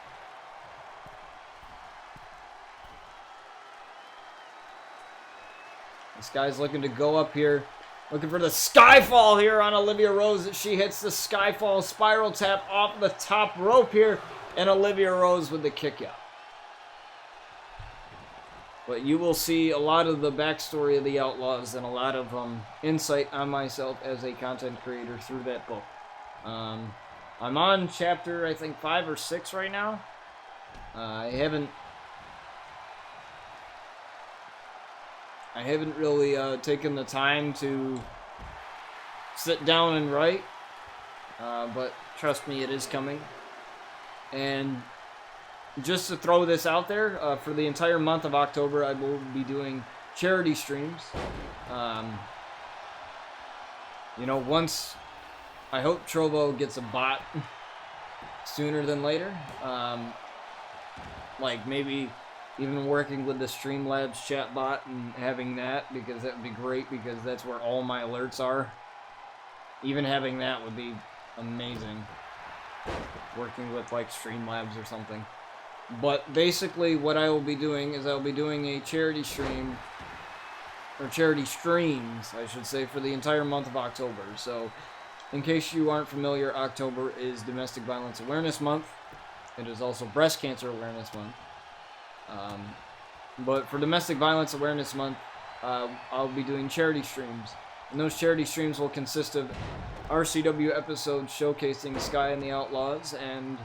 This guy's looking to go up here, looking for the Skyfall here on Olivia Rose. She hits the Skyfall spiral tap off the top rope here, and Olivia Rose with the kick out. But you will see a lot of the backstory of the Outlaws and a lot of insight on myself as a content creator through that book. I'm on chapter, I think, 5 or 6 right now. I haven't really taken the time to sit down and write, but trust me, it is coming. And just to throw this out there, for the entire month of October, I will be doing charity streams. Once I hope Trovo gets a bot sooner than later. Like maybe even working with the Streamlabs chat bot and having that, because that would be great, because that's where all my alerts are. Even having that would be amazing. Working with like Streamlabs or something. But basically what I will be doing is I'll be doing a charity stream, or charity streams, I should say, for the entire month of October. So in case you aren't familiar, October is Domestic Violence Awareness Month. It is also Breast Cancer Awareness Month. But for Domestic Violence Awareness Month, I'll be doing charity streams. And those charity streams will consist of RCW episodes showcasing Sky and the Outlaws, and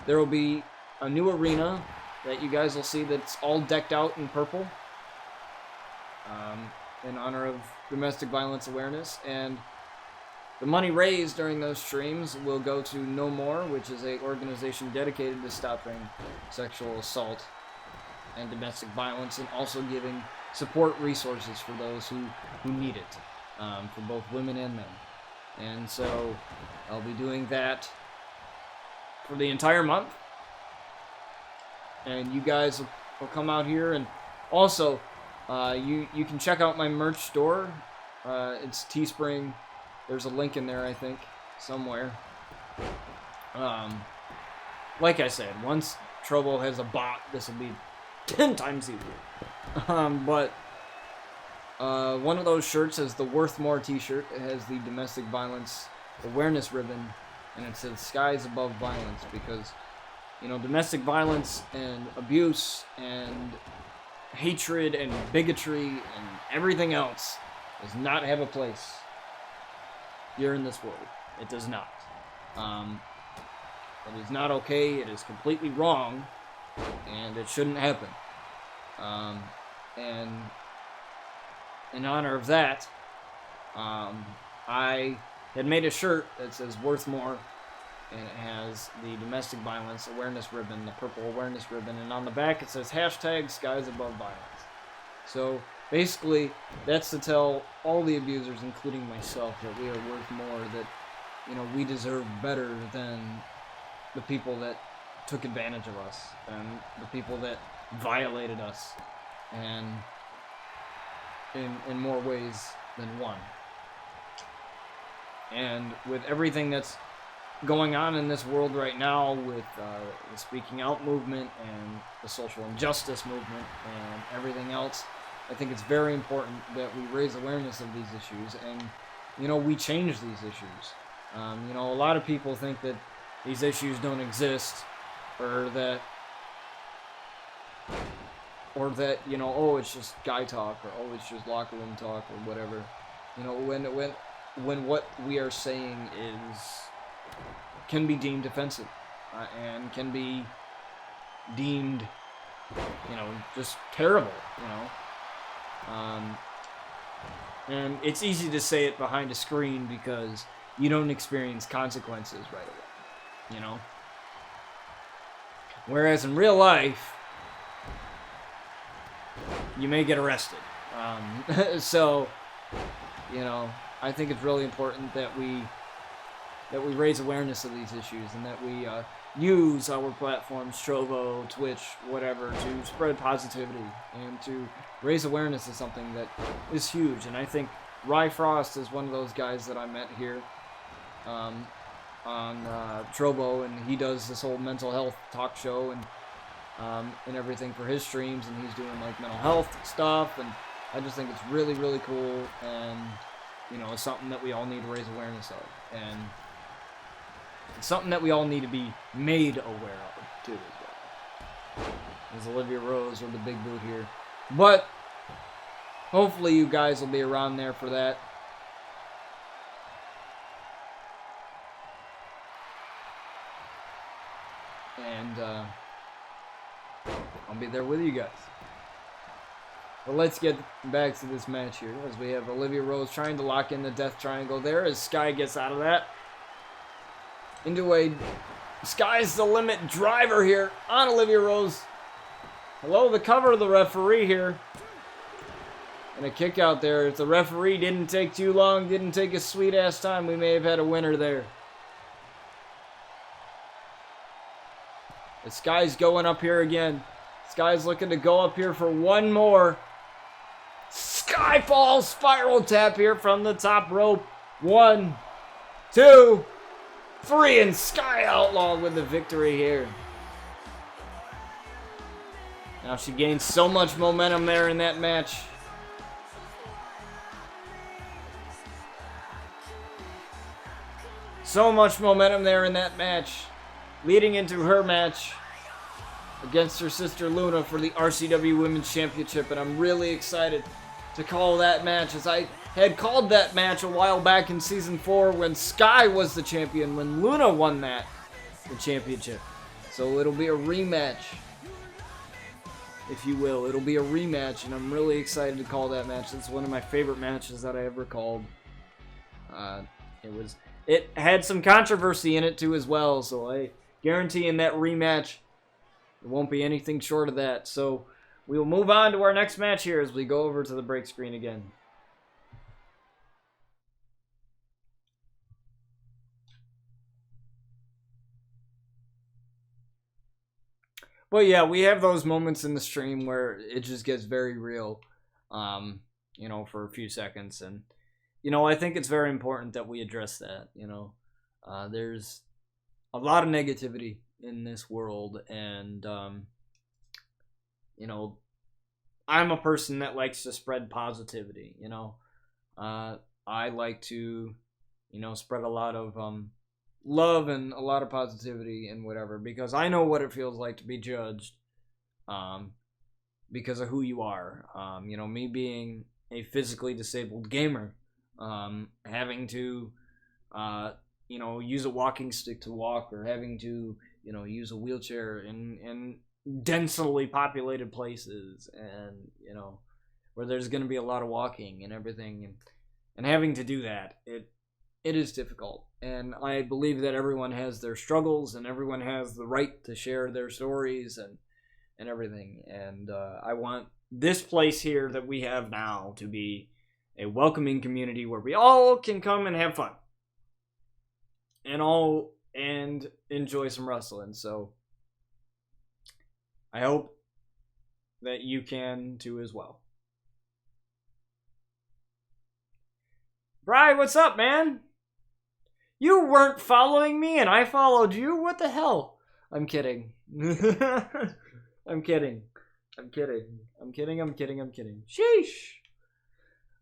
there will be a new arena that you guys will see that's all decked out in purple in honor of Domestic Violence Awareness. And the money raised during those streams will go to No More, which is an organization dedicated to stopping sexual assault and domestic violence, and also giving support resources for those who need it, for both women and men. And so I'll be doing that for the entire month. And you guys will come out here, and also you can check out my merch store. It's Teespring. There's a link in there, I think, somewhere. Like I said, once Trovo has a bot, this will be 10 times easier. But one of those shirts is the Worth More t-shirt. It has the Domestic Violence Awareness ribbon, and it says Skies Above Violence, because, you know, domestic violence and abuse and hatred and bigotry and everything else does not have a place here in this world. It does not. It is not okay. It is completely wrong, and it shouldn't happen. And in honor of that, I had made a shirt that says Worth More, and it has the Domestic Violence Awareness ribbon, the purple awareness ribbon, and on the back it says hashtag Skies Above Violence. So basically, that's to tell all the abusers, including myself, that we are worth more, that, you know, we deserve better than the people that took advantage of us, and the people that violated us, and in more ways than one. And with everything that's going on in this world right now, with the Speaking Out movement and the social injustice movement and everything else, I think it's very important that we raise awareness of these issues, and, you know, we change these issues. You know, a lot of people think that these issues don't exist, or that, you know, oh, it's just guy talk, or oh, it's just locker room talk, or whatever. You know, when what we are saying can be deemed offensive, and can be deemed, you know, just terrible, you know. And it's easy to say it behind a screen because you don't experience consequences right away, you know. Whereas in real life, you may get arrested. So, you know, I think it's really important that we raise awareness of these issues, and that we use our platforms, Trovo, Twitch, whatever, to spread positivity and to raise awareness of something that is huge. And I think Rye Frost is one of those guys that I met here on Trovo, and he does this whole mental health talk show and everything for his streams, and he's doing like mental health stuff, and I just think it's really, really cool, and, you know, it's something that we all need to raise awareness of, and it's something that we all need to be made aware of, too, as well. There's Olivia Rose with the big boot here. But hopefully you guys will be around there for that. And I'll be there with you guys. But let's get back to this match here, as we have Olivia Rose trying to lock in the death triangle there, as Sky gets out of that. Into a Sky's the Limit driver here on Olivia Rose. Hello, the cover of the referee here. And a kick out there. If the referee didn't take too long, didn't take a sweet ass time, we may have had a winner there. The Sky's going up here again. Sky's looking to go up here for one more. Skyfall spiral tap here from the top rope. 1, 2, 3, and Sky Outlaw with the victory here. Now she gains so much momentum there in that match. So much momentum there in that match, leading into her match against her sister Luna for the RCW Women's Championship, and I'm really excited to call that match, as I had called that match a while back in Season 4 when Sky was the champion, when Luna won the championship. So it'll be a rematch, if you will. It'll be a rematch, and I'm really excited to call that match. It's one of my favorite matches that I ever called. It had some controversy in it too as well, so I guarantee in that rematch it won't be anything short of that. So we will move on to our next match here as we go over to the break screen again. But yeah, we have those moments in the stream where it just gets very real, you know, for a few seconds. And, you know, I think it's very important that we address that, you know. There's a lot of negativity in this world, and, you know, I'm a person that likes to spread positivity, you know. I like to, you know, spread a lot of love and a lot of positivity and whatever, because I know what it feels like to be judged because of who you are. You know, me being a physically disabled gamer, having to, you know, use a walking stick to walk, or having to, you know, use a wheelchair in densely populated places, and, you know, where there's going to be a lot of walking and everything, and having to do that, it is difficult. And I believe that everyone has their struggles, and everyone has the right to share their stories and everything. And I want this place here that we have now to be a welcoming community where we all can come and have fun and enjoy some wrestling. So I hope that you can too as well. Bryan, what's up, man? You weren't following me and I followed you? What the hell? I'm kidding. I'm kidding. Sheesh.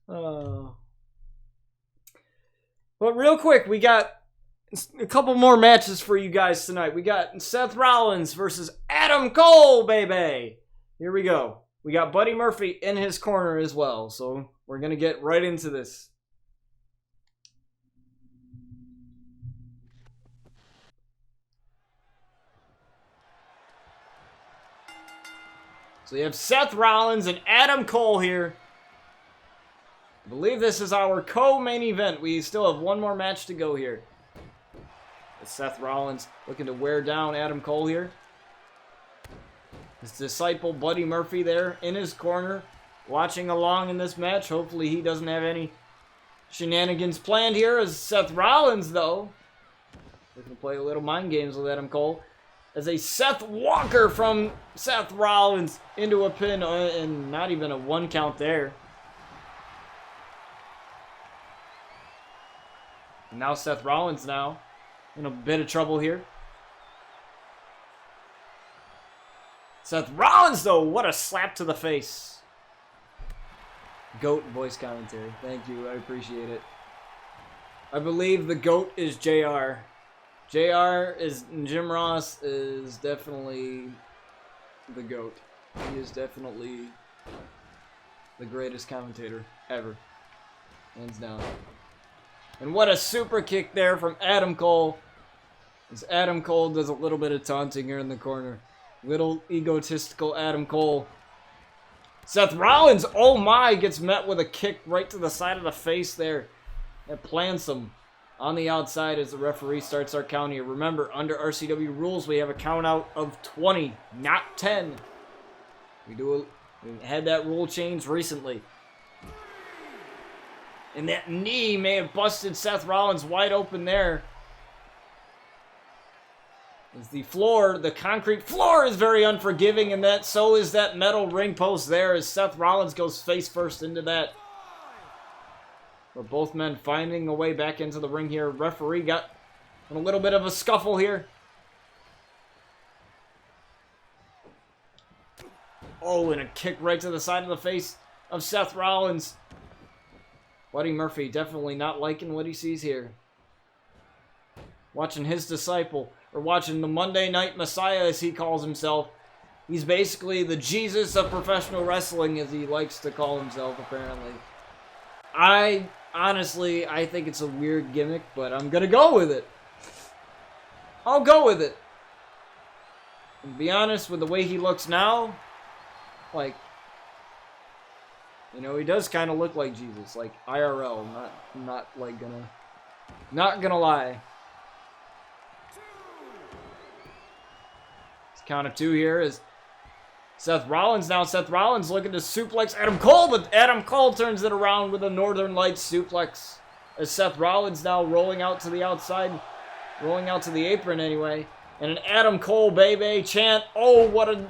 But real quick, we got a couple more matches for you guys tonight. We got Seth Rollins versus Adam Cole, baby. Here we go. We got Buddy Murphy in his corner as well. So we're going to get right into this. So you have Seth Rollins and Adam Cole here. I believe this is our co-main event. We still have one more match to go here. It's Seth Rollins looking to wear down Adam Cole here. His disciple Buddy Murphy there in his corner, watching along in this match. Hopefully he doesn't have any shenanigans planned here, as Seth Rollins, though, looking to play a little mind games with Adam Cole. As a Seth Walker from Seth Rollins into a pin, and not even a 1 count there. And now Seth Rollins now in a bit of trouble here. Seth Rollins, though, what a slap to the face. GOAT voice commentary. Thank you, I appreciate it. I believe the GOAT is JR. Jim Ross is definitely the GOAT. He is definitely the greatest commentator ever. Hands down. And what a super kick there from Adam Cole. As Adam Cole does a little bit of taunting here in the corner. Little egotistical Adam Cole. Seth Rollins, oh my, gets met with a kick right to the side of the face there. That plants him on the outside as the referee starts our count here. Remember, under RCW rules, we have a count out of 20, not 10. We had that rule change recently. And that knee may have busted Seth Rollins wide open there. As the concrete floor is very unforgiving, and so is that metal ring post there, as Seth Rollins goes face first into that. But both men finding a way back into the ring here. Referee got in a little bit of a scuffle here. Oh, and a kick right to the side of the face of Seth Rollins. Buddy Murphy definitely not liking what he sees here. watching his disciple, or watching the Monday Night Messiah as he calls himself. He's basically the Jesus of professional wrestling, as he likes to call himself, apparently. I think it's a weird gimmick, but I'm gonna go with it. I'll go with it. And to be honest, with the way he looks now, like, you know, he does kind of look like Jesus, like IRL, not gonna lie. It's count of 2 here is Seth Rollins now. Seth Rollins looking to suplex Adam Cole, but Adam Cole turns it around with a Northern Lights suplex. As Seth Rollins now rolling out to the outside, rolling out to the apron anyway. And an Adam Cole baby chant. Oh, what a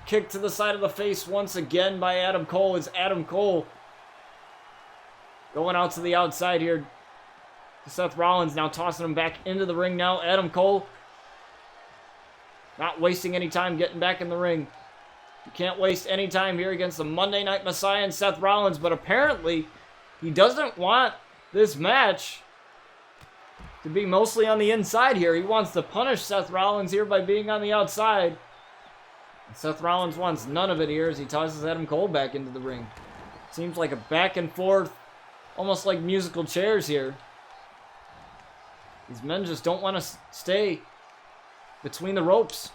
kick to the side of the face once again by Adam Cole. It's Adam Cole going out to the outside here. Seth Rollins now tossing him back into the ring now. Adam Cole not wasting any time getting back in the ring. You can't waste any time here against the Monday Night Messiah and Seth Rollins, but apparently he doesn't want this match to be mostly on the inside here. He wants to punish Seth Rollins here by being on the outside. And Seth Rollins wants none of it here as he tosses Adam Cole back into the ring. Seems like a back and forth, almost like musical chairs here. These men just don't want to stay between the ropes.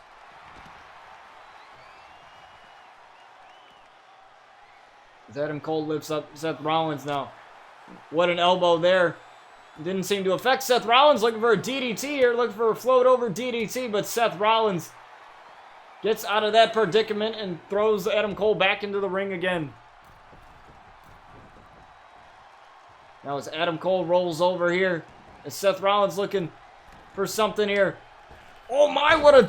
As Adam Cole lifts up Seth Rollins now. What an elbow there. Didn't seem to affect Seth Rollins. Looking for a DDT here. Looking for a float over DDT. But Seth Rollins gets out of that predicament and throws Adam Cole back into the ring again. Now as Adam Cole rolls over here. As Seth Rollins looking for something here. Oh my, what a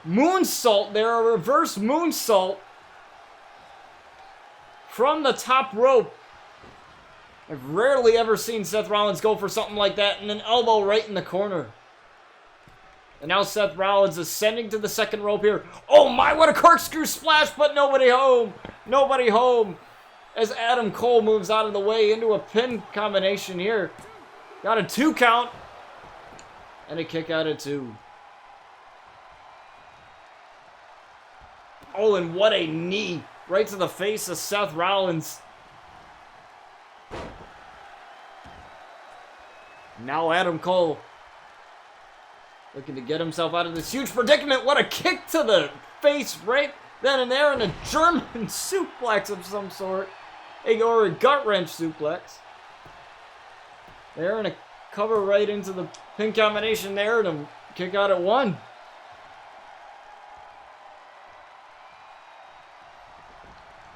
moonsault there. A reverse moonsault from the top rope. I've rarely ever seen Seth Rollins go for something like that, and an elbow right in the corner. And now Seth Rollins ascending to the second rope here. Oh my, what a corkscrew splash, but nobody home. Nobody home. As Adam Cole moves out of the way into a pin combination here. Got a 2 count. And a kick out of 2. Oh, and what a knee. Right to the face of Seth Rollins. Now Adam Cole looking to get himself out of this huge predicament. What a kick to the face right then and there, and a German suplex of some sort. Or a gut wrench suplex. There, and a cover right into the pin combination there, and a kick out at 1.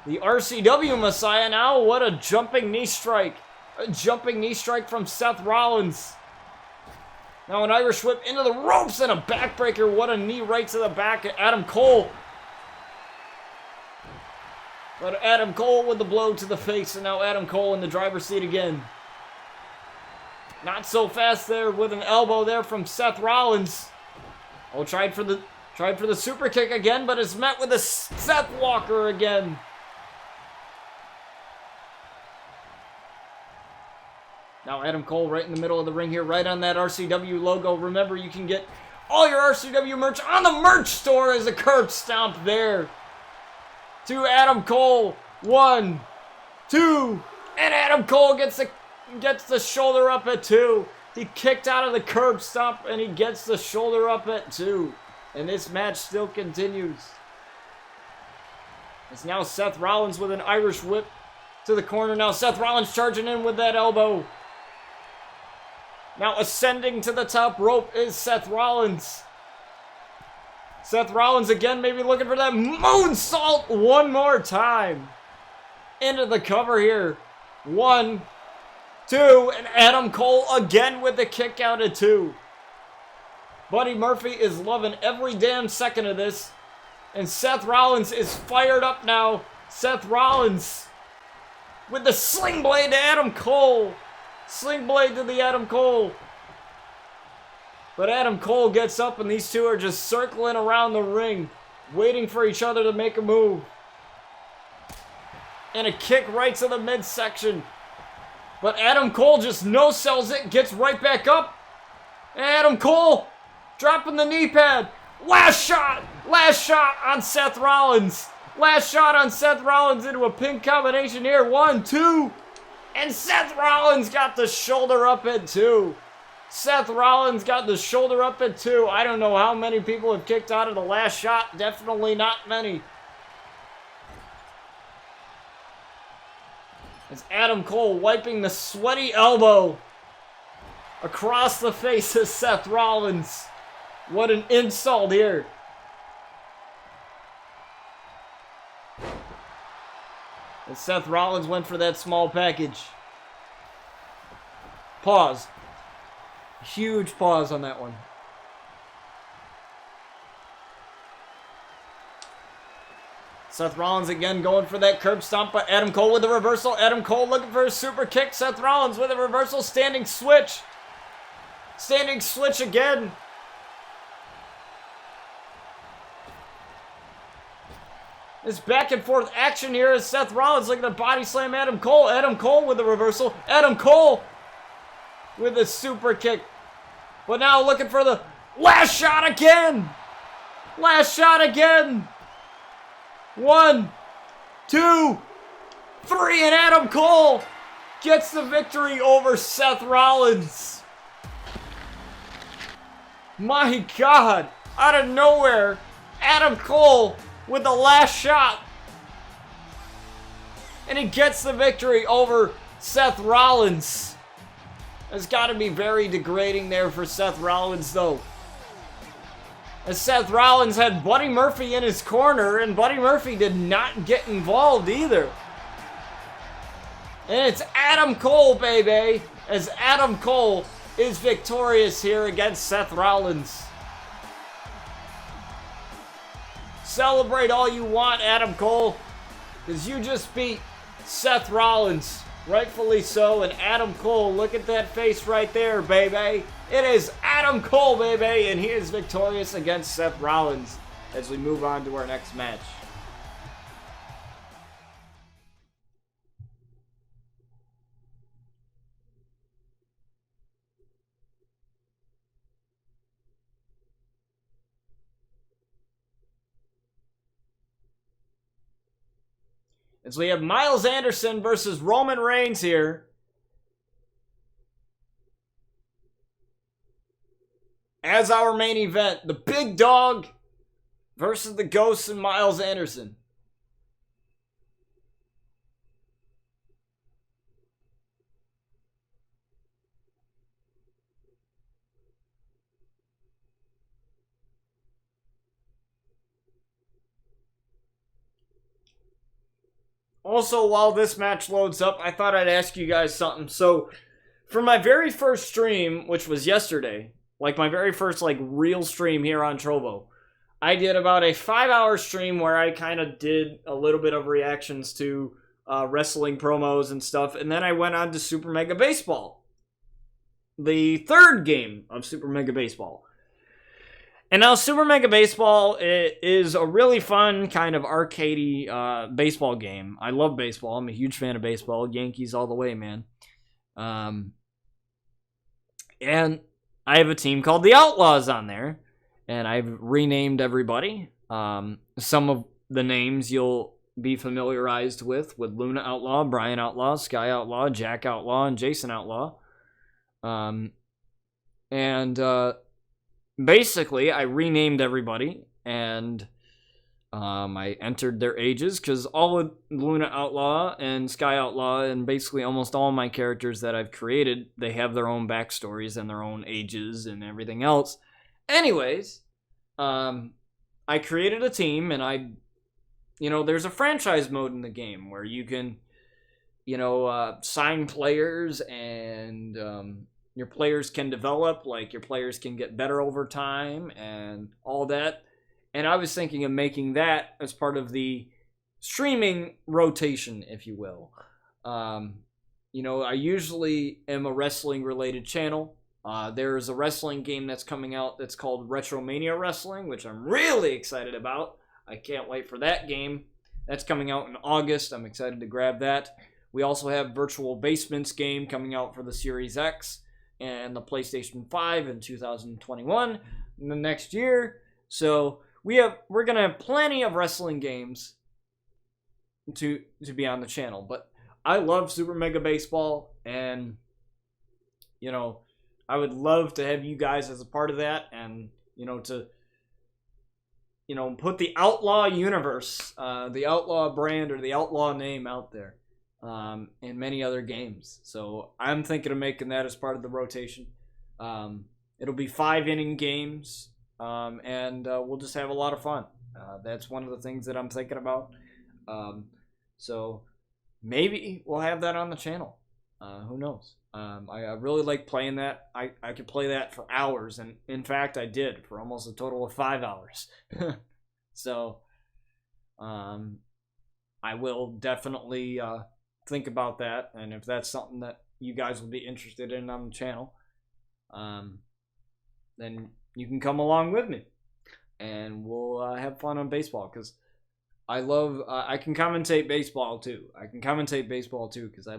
The RCW Messiah now. What a jumping knee strike. A jumping knee strike from Seth Rollins. Now an Irish whip into the ropes and a backbreaker. What a knee right to the back of Adam Cole. But Adam Cole with the blow to the face, and now Adam Cole in the driver's seat again. Not so fast there with an elbow there from Seth Rollins. Oh, tried for the super kick again, but is met with a Seth Walker again. Now Adam Cole right in the middle of the ring here, right on that RCW logo. Remember, you can get all your RCW merch on the merch store as a curb stomp there. To Adam Cole. 1, 2, and Adam Cole gets the shoulder up at 2. He kicked out of the curb stomp and he gets the shoulder up at 2. And this match still continues. It's now Seth Rollins with an Irish whip to the corner. Now Seth Rollins charging in with that elbow. Now ascending to the top rope is Seth Rollins. Seth Rollins again maybe looking for that moonsault one more time. Into the cover here. 1, 2, and Adam Cole again with the kick out at 2. Buddy Murphy is loving every damn second of this. And Seth Rollins is fired up now. Seth Rollins with the sling blade to Adam Cole. Sling blade to the Adam Cole. But Adam Cole gets up and these two are just circling around the ring, waiting for each other to make a move. And a kick right to the midsection. But Adam Cole just no-sells it, gets right back up. Adam Cole dropping the knee pad. Last shot on Seth Rollins. Last shot on Seth Rollins into a pin combination here. 1, 2. And Seth Rollins got the shoulder up at 2. Seth Rollins got the shoulder up at 2. I don't know how many people have kicked out of the last shot. Definitely not many. It's Adam Cole wiping the sweaty elbow across the face of Seth Rollins. What an insult here. And Seth Rollins went for that small package. Pause. Huge pause on that one. Seth Rollins again going for that curb stomp, but Adam Cole with the reversal. Adam Cole looking for a super kick. Seth Rollins with a reversal. Standing switch. Standing switch again. This back and forth action here as Seth Rollins looking to body slam Adam Cole. Adam Cole with the reversal. Adam Cole with a super kick. But now looking for the last shot again. Last shot again. 1, 2, 3, and Adam Cole gets the victory over Seth Rollins. My God, out of nowhere, Adam Cole with the last shot. And he gets the victory over Seth Rollins. It's got to be very degrading there for Seth Rollins, though. As Seth Rollins had Buddy Murphy in his corner, and Buddy Murphy did not get involved either. And it's Adam Cole, baby, as Adam Cole is victorious here against Seth Rollins. Celebrate all you want, Adam Cole, because you just beat Seth Rollins. Rightfully so, and Adam Cole, look at that face right there, baby. It is Adam Cole, baby, and he is victorious against Seth Rollins as we move on to our next match. As we have Miles Anderson versus Roman Reigns here. As our main event, the Big Dog versus the Ghost and Miles Anderson. Also, while this match loads up, I thought I'd ask you guys something. So, for my very first stream, which was yesterday, like my very first real stream here on Trovo, I did about a 5-hour stream where I kind of did a little bit of reactions to wrestling promos and stuff, and then I went on to Super Mega Baseball, the third game of Super Mega Baseball. And now Super Mega Baseball is a really fun kind of arcadey baseball game. I love baseball. I'm a huge fan of baseball. Yankees all the way, man. And I have a team called the Outlaws on there. And I've renamed everybody. Some of the names you'll be familiarized with Luna Outlaw, Bryan Outlaw, Sky Outlaw, Jack Outlaw, and Jason Outlaw. Basically, I renamed everybody, and I entered their ages, because all of Luna Outlaw and Sky Outlaw, and basically almost all my characters that I've created, they have their own backstories and their own ages and everything else. Anyways, I created a team, and there's a franchise mode in the game where you can, sign players, and your players can develop, your players can get better over time and all that. And I was thinking of making that as part of the streaming rotation, if you will. I usually am a wrestling-related channel. There's a wrestling game that's coming out that's called Retromania Wrestling, which I'm really excited about. I can't wait for that game. That's coming out in August. I'm excited to grab that. We also have Virtual Basements game coming out for the Series X. and the PlayStation 5 in 2021 in the next year. So we're gonna have plenty of wrestling games to be on the channel. But I love Super Mega Baseball, and you know, I would love to have you guys as a part of that, and to put the Outlaw universe, the Outlaw brand or the Outlaw name out there, in many other games. So I'm thinking of making that as part of the rotation. It'll be 5-inning games, and we'll just have a lot of fun. That's one of the things that I'm thinking about. So maybe we'll have that on the channel. Who knows? I really like playing that. I could play that for hours, and in fact I did for almost a total of 5 hours. So I will definitely think about that, and if that's something that you guys will be interested in on the channel, then you can come along with me, and we'll have fun on baseball, because I love I can commentate baseball too. Because I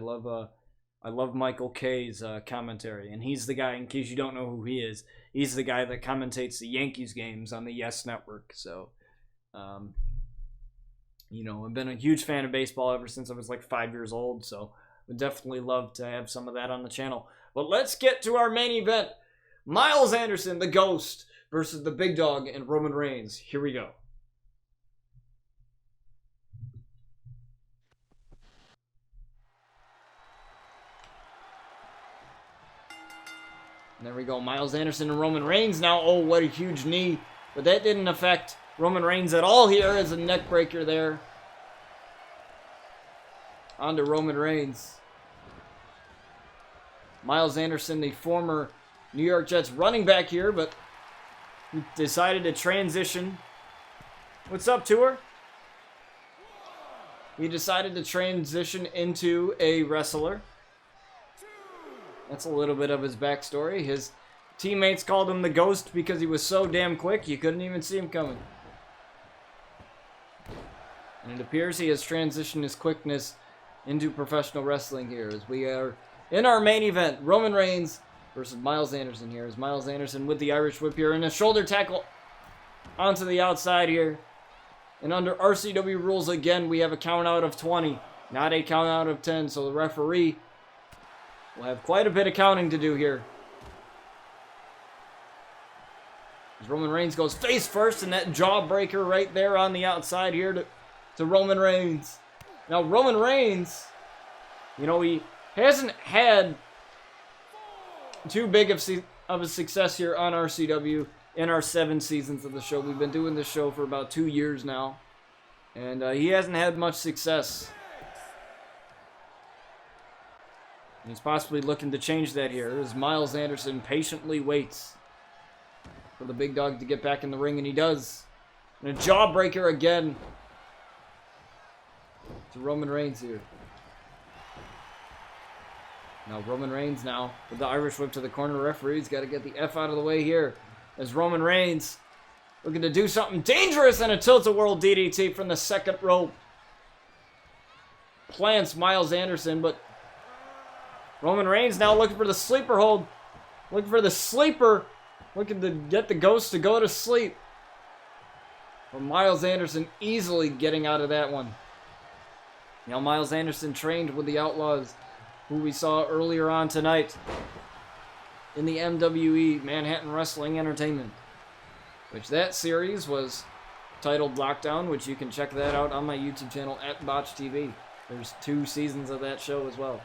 love Michael K's commentary, and he's the guy, in case you don't know who he is, he's the guy that commentates the Yankees games on the Yes Network. So I've been a huge fan of baseball ever since I was like 5 years old, so would definitely love to have some of that on the channel. But let's get to our main event. Miles Anderson, the Ghost, versus the Big Dog and Roman Reigns. Here we go. And there we go. Miles Anderson and Roman Reigns now. Oh, what a huge knee. But that didn't affect Roman Reigns at all here, as a neck breaker there. On to Roman Reigns. Miles Anderson, the former New York Jets running back here, but he decided to transition. What's up, Tour? He decided to transition into a wrestler. That's a little bit of his backstory. His teammates called him the Ghost because he was so damn quick you couldn't even see him coming. And it appears he has transitioned his quickness into professional wrestling here, as we are in our main event. Roman Reigns versus Miles Anderson here. As Miles Anderson with the Irish Whip here, and a shoulder tackle onto the outside here. And under RCW rules, again, we have a count out of 20, not a count out of 10. So the referee will have quite a bit of counting to do here. As Roman Reigns goes face first, and that jawbreaker right there on the outside here to Roman Reigns. Now Roman Reigns, he hasn't had too big of a success here on RCW in our 7 seasons of the show. We've been doing this show for about 2 years now, and he hasn't had much success. And he's possibly looking to change that here, as Miles Anderson patiently waits for the Big Dog to get back in the ring, and he does. And a jawbreaker again to Roman Reigns here. Now Roman Reigns now with the Irish Whip to the corner. Referee's got to get the F out of the way here, as Roman Reigns looking to do something dangerous, and a tilt-a-whirl DDT from the second rope. Plants Miles Anderson, but Roman Reigns now looking for the sleeper hold. Looking for the sleeper. Looking to get the Ghost to go to sleep. But Miles Anderson easily getting out of that one. Now Miles Anderson trained with the Outlaws, who we saw earlier on tonight in the MWE, Manhattan Wrestling Entertainment. Which that series was titled Lockdown, which you can check that out on my YouTube channel at Botch TV. There's 2 seasons of that show as well.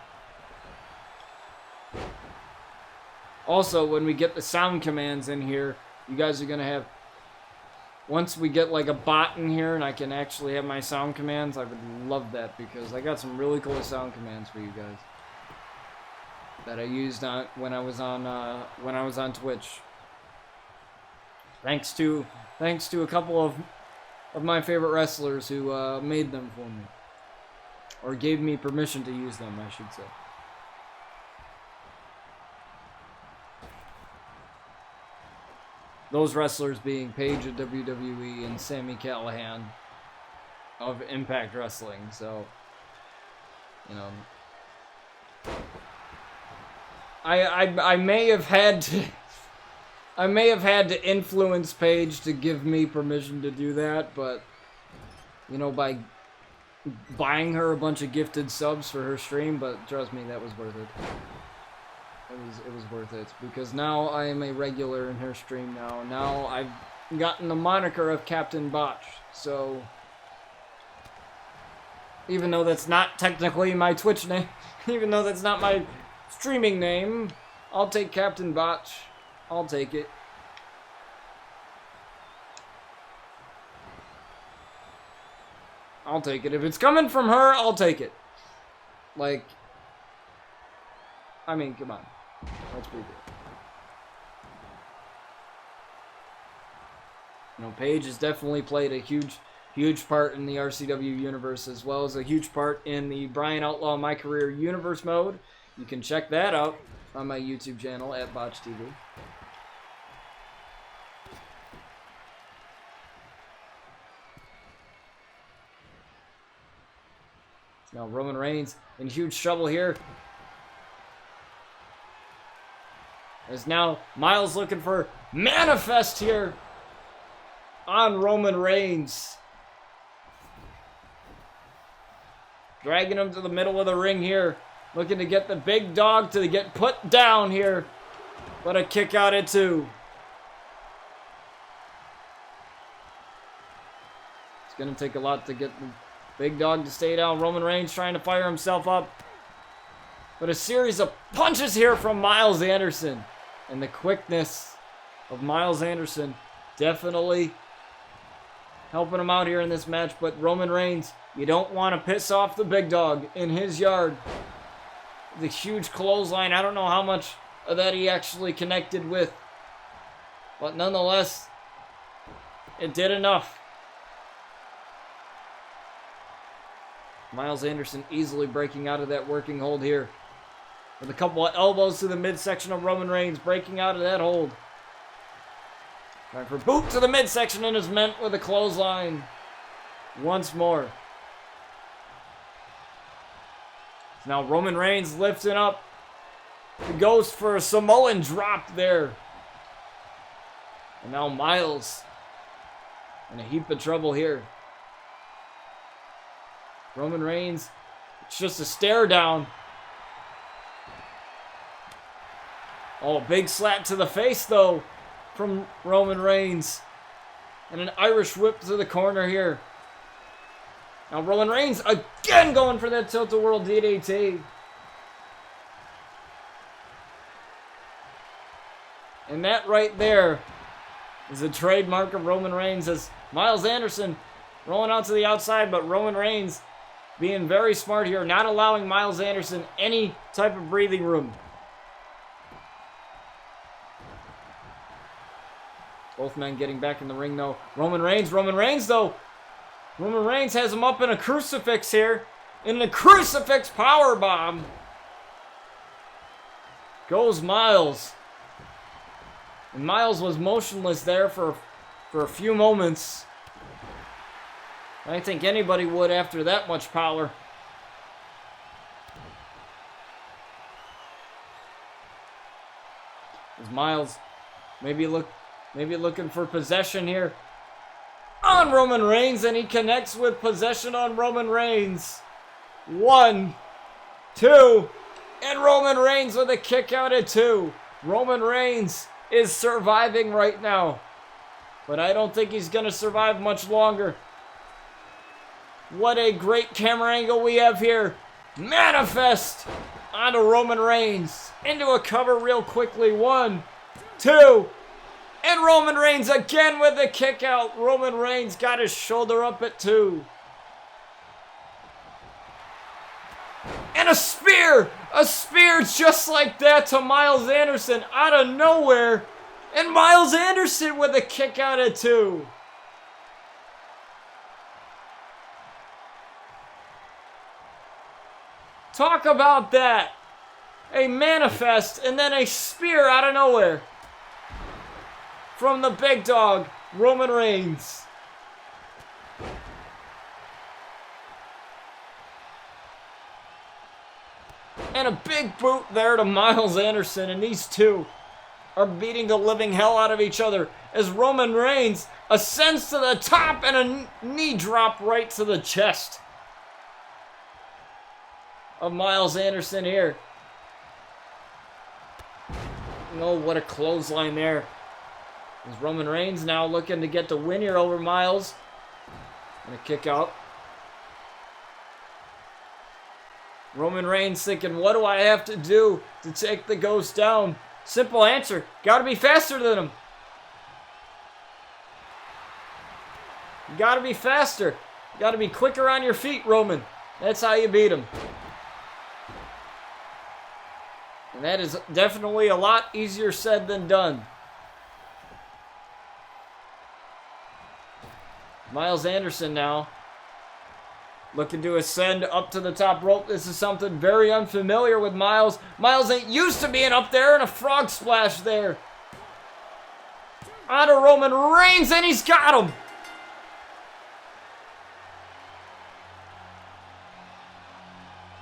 Also, when we get the sound commands in here, you guys are going to have, once we get like a bot in here and I can actually have my sound commands, I would love that, because I got some really cool sound commands for you guys that I used when I was on Twitch. Thanks to a couple of my favorite wrestlers who made them for me, or gave me permission to use them, I should say. Those wrestlers being Paige of WWE and Sami Callihan of Impact Wrestling. So, I may have had to I may have had to influence Paige to give me permission to do that, but you know, by buying her a bunch of gifted subs for her stream, but trust me, that was worth it. It was worth it, because now I am a regular in her stream now. Now I've gotten the moniker of Captain Botch, so even though that's not technically my Twitch name, even though that's not my streaming name, I'll take Captain Botch. I'll take it. I'll take it. If it's coming from her, I'll take it. Like, I mean, come on. That's pretty good. You know, Paige has definitely played a huge part in the RCW universe, as well as a huge part in the Bryan Outlaw My Career Universe mode. You can check that out on my YouTube channel at Botch TV. Now Roman Reigns in huge trouble here. As now Miles looking for manifest here on Roman Reigns. Dragging him to the middle of the ring here. Looking to get the big dog to get put down here. But a kick out at 2. It's going to take a lot to get the big dog to stay down. Roman Reigns trying to fire himself up. But a series of punches here from Miles Anderson. And the quickness of Miles Anderson definitely helping him out here in this match. But Roman Reigns, you don't want to piss off the big dog in his yard. The huge clothesline. I don't know how much of that he actually connected with. But nonetheless, it did enough. Miles Anderson easily breaking out of that working hold here. With a couple of elbows to the midsection of Roman Reigns, breaking out of that hold. Time for boot to the midsection and is met with a clothesline. Once more. Now Roman Reigns lifting up. He goes for a Samoan drop there. And now Miles in a heap of trouble here. Roman Reigns, it's just a stare down. Oh, big slap to the face though from Roman Reigns. And an Irish whip to the corner here. Now Roman Reigns again going for that tilt-a-whirl DDT. And that right there is a trademark of Roman Reigns, as Miles Anderson rolling out to the outside, but Roman Reigns being very smart here, not allowing Miles Anderson any type of breathing room. Both men getting back in the ring though. Roman Reigns though. Roman Reigns has him up in a crucifix here. In the crucifix powerbomb. Goes Miles. And Miles was motionless there for a few moments. I think anybody would after that much power. As Miles maybe looking for possession here on Roman Reigns, and he connects with possession on Roman Reigns. 1, 2, and Roman Reigns with a kick out at 2. Roman Reigns is surviving right now, but I don't think he's going to survive much longer. What a great camera angle we have here. Manifest onto Roman Reigns. Into a cover real quickly. 1, 2, and Roman Reigns again with the kick out. Roman Reigns got his shoulder up at 2. And a spear! A spear just like that to Miles Anderson out of nowhere. And Miles Anderson with a kick out at 2. Talk about that. A manifest and then a spear out of nowhere. From the big dog, Roman Reigns. And a big boot there to Miles Anderson, and these two are beating the living hell out of each other as Roman Reigns ascends to the top and a knee drop right to the chest of Miles Anderson here. Oh, what a clothesline there. As Roman Reigns now looking to get the win here over Miles. And a kick out. Roman Reigns thinking, what do I have to do to take the Ghost down? Simple answer, gotta be faster than him. You gotta be faster. You gotta be quicker on your feet, Roman. That's how you beat him. And that is definitely a lot easier said than done. Miles Anderson now looking to ascend up to the top rope. This is something very unfamiliar with Miles. Miles ain't used to being up there, and a frog splash there. Onto Roman Reigns, and he's got him.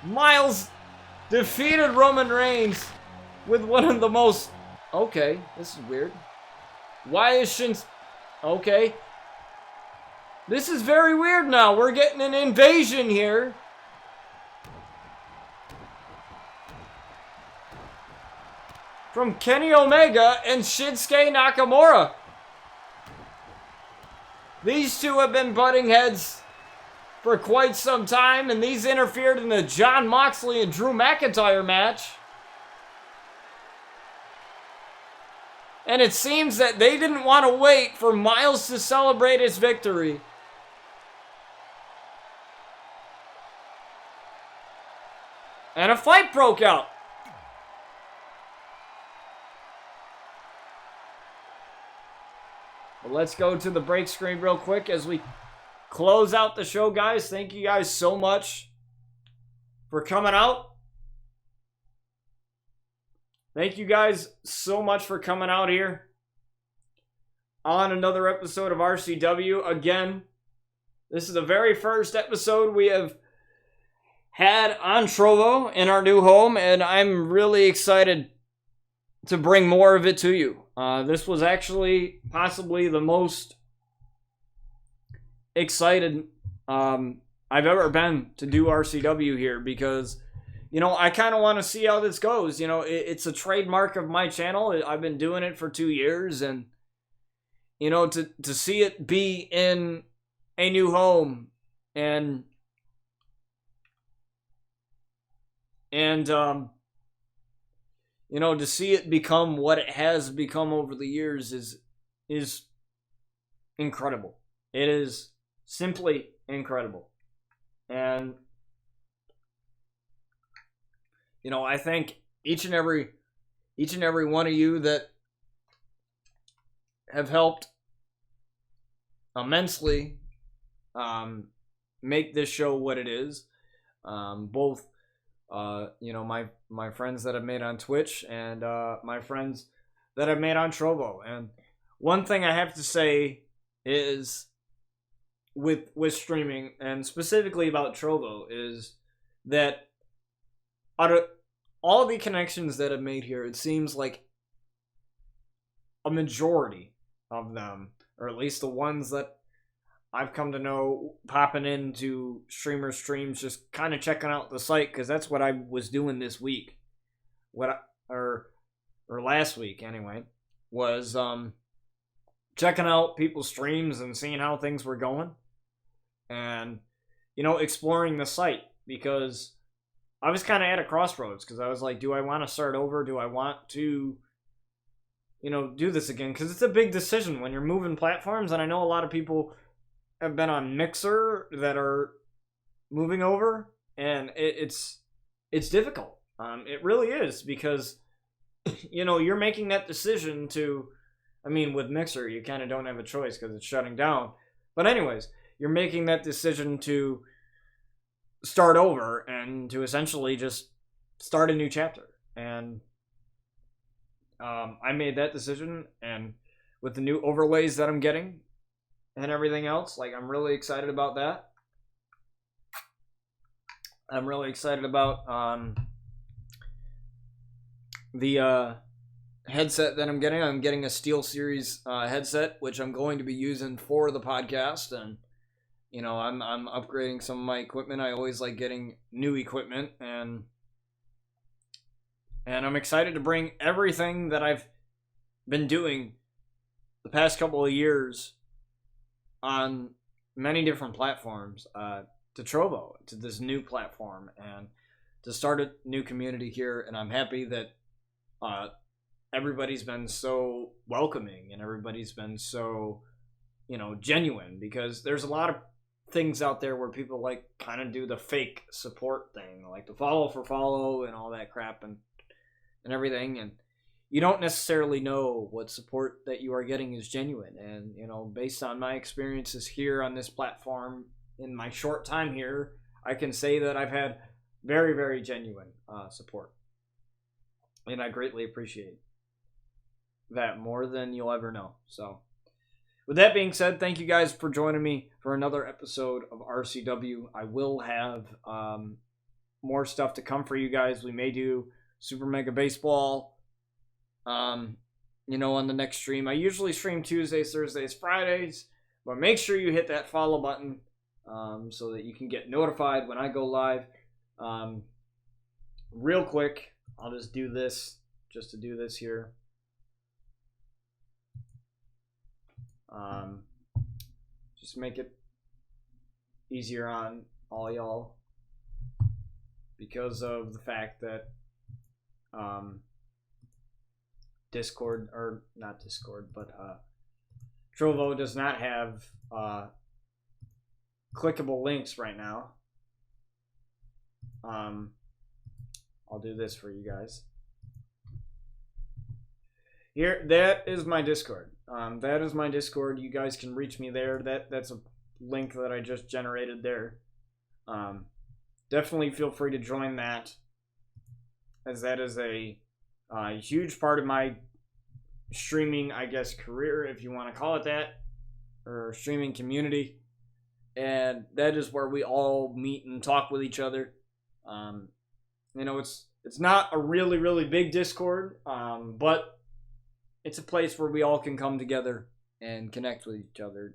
Miles defeated Roman Reigns with one of the most... Okay, this is weird. Why is Shinsuke... Okay. This is very weird now. We're getting an invasion here. From Kenny Omega and Shinsuke Nakamura. These two have been butting heads for quite some time, and these interfered in the Jon Moxley and Drew McIntyre match. And it seems that they didn't want to wait for Miles to celebrate his victory. And a fight broke out. But let's go to the break screen real quick as we close out the show, guys. Thank you guys so much for coming out. Thank you guys so much for coming out here on another episode of RCW. Again, this is the very first episode we have had on Trovo in our new home, and I'm really excited to bring more of it to you. This was actually possibly the most excited I've ever been to do RCW here, because, you know, I kind of want to see how this goes. You know, it's a trademark of my channel. I've been doing it for 2 years, and, you know, to see it be in a new home and you know, to see it become what it has become over the years is incredible. It is simply incredible. And, you know, I thank each and every one of you that have helped immensely make this show what it is. Both you know, my friends that I've made on Twitch and my friends that I've made on Trovo. And one thing I have to say is with streaming, and specifically about Trovo, is that out of all the connections that I've made here, it seems like a majority of them, or at least the ones that I've come to know, popping into streamers' streams, just kind of checking out the site, because that's what I was doing this week. Or last week, anyway, was checking out people's streams and seeing how things were going. And, you know, exploring the site, because I was kind of at a crossroads, because I was like, do I want to start over? Do I want to, you know, do this again? Because it's a big decision when you're moving platforms, and I know a lot of people have been on Mixer that are moving over, and it's difficult. It really is, because, you know, you're making that decision to, I mean, with Mixer, you kind of don't have a choice because it's shutting down. But anyways, you're making that decision to start over and to essentially just start a new chapter. And I made that decision, and with the new overlays that I'm getting and everything else, like, I'm really excited about that. I'm really excited about the headset that I'm getting a SteelSeries headset, which I'm going to be using for the podcast, and I'm upgrading some of my equipment. I always like getting new equipment, and I'm excited to bring everything that I've been doing the past couple of years on many different platforms to Trovo, to this new platform, and to start a new community here. And I'm happy that everybody's been so welcoming and everybody's been so genuine, because there's a lot of things out there where people like kind of do the fake support thing, like the follow for follow and all that crap and everything, and you don't necessarily know what support that you are getting is genuine. And based on my experiences here on this platform in my short time here, I can say that I've had very, very genuine support, and I greatly appreciate that more than you'll ever know. So with that being said, thank you guys for joining me for another episode of RCW. I will have more stuff to come for you guys. We may do Super Mega Baseball on the next stream. I usually stream Tuesdays, Thursdays, Fridays, but make sure you hit that follow button so that you can get notified when I go live. Real quick, I'll just do this just to do this here. Just make it easier on all y'all, because of the fact that Discord, or not Discord, but Trovo does not have clickable links right now. I'll do this for you guys. Here, that is my Discord. That is my Discord. You guys can reach me there. That's a link that I just generated there. Definitely feel free to join that, as that is a huge part of my streaming, I guess, career, if you want to call it that, or streaming community. And that is where we all meet and talk with each other. It's not a really, really big Discord, but it's a place where we all can come together and connect with each other.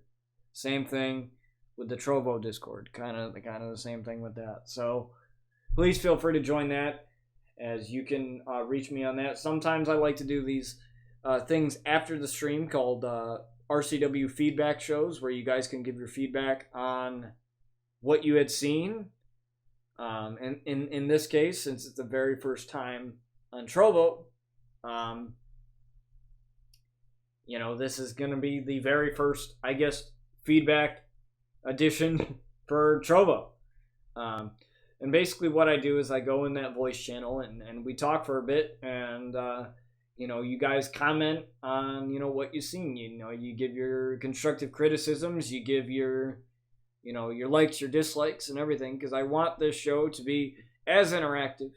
Same thing with the Trovo Discord, kind of the same thing with that. So please feel free to join that, as you can reach me on that. Sometimes I like to do these things after the stream called RCW feedback shows, where you guys can give your feedback on what you had seen. And in this case, since it's the very first time on Trovo, this is going to be the very first, I guess, feedback edition for Trovo. And basically what I do is I go in that voice channel and we talk for a bit, and you guys comment on what you've seen. You give your constructive criticisms, you give your your likes, your dislikes, and everything, because I want this show to be as interactive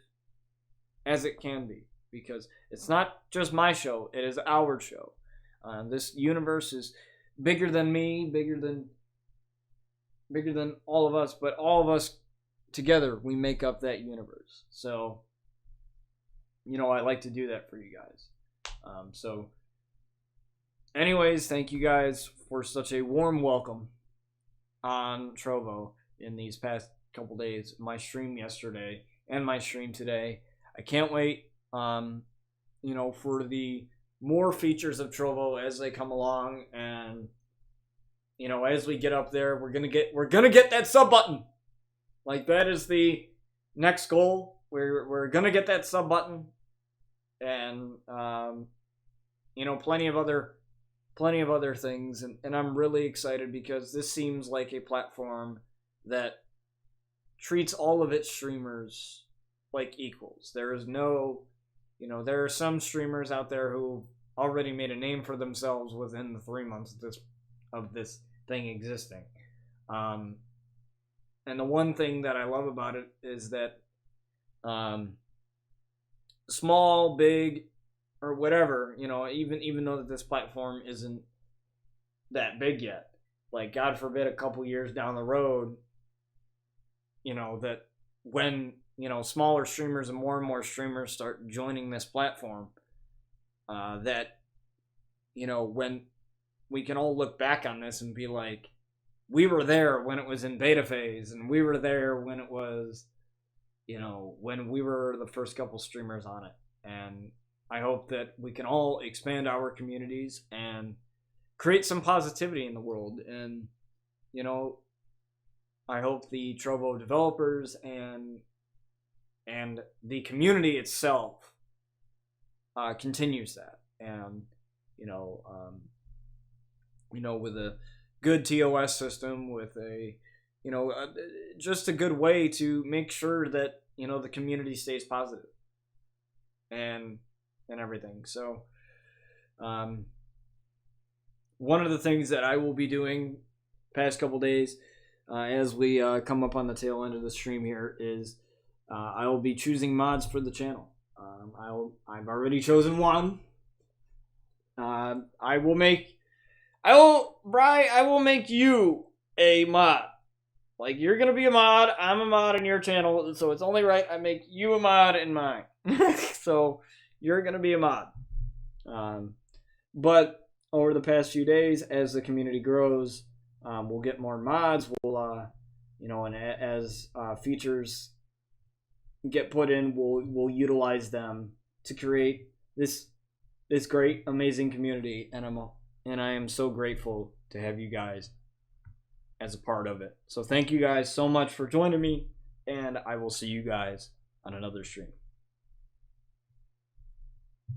as it can be, because it's not just my show, it is our show. This universe is bigger than me, bigger than all of us, but all of us together, we make up that universe. So I like to do that for you guys. So anyways, thank you guys for such a warm welcome on Trovo in these past couple days. My stream yesterday and my stream today. I can't wait for the more features of Trovo as they come along, and as we get up there, we're gonna get that sub button. Like, that is the next goal. We're gonna get that sub button, and plenty of other things, and I'm really excited, because this seems like a platform that treats all of its streamers like equals. There is no, there are some streamers out there who already made a name for themselves within the 3 months of this thing existing. And the one thing that I love about it is that small, big, or whatever, even though that this platform isn't that big yet, like, God forbid, a couple years down the road, that when smaller streamers and more streamers start joining this platform, that, when we can all look back on this and be like, we were there when it was in beta phase, and we were there when it was, when we were the first couple streamers on it. And I hope that we can all expand our communities and create some positivity in the world. And, I hope the Trovo developers and the community itself continues that. And, with a good TOS system, with a, just a good way to make sure that, the community stays positive and everything. So, one of the things that I will be doing past couple days, as we come up on the tail end of the stream here, is I will be choosing mods for the channel. I've already chosen one. I will make you a mod. Like, you're gonna be a mod, I'm a mod in your channel, so it's only right I make you a mod in mine. So you're gonna be a mod. But over the past few days, as the community grows, we'll get more mods. We'll, and as features get put in, we'll utilize them to create this great, amazing community. And I am so grateful to have you guys as a part of it. So thank you guys so much for joining me, and I will see you guys on another stream.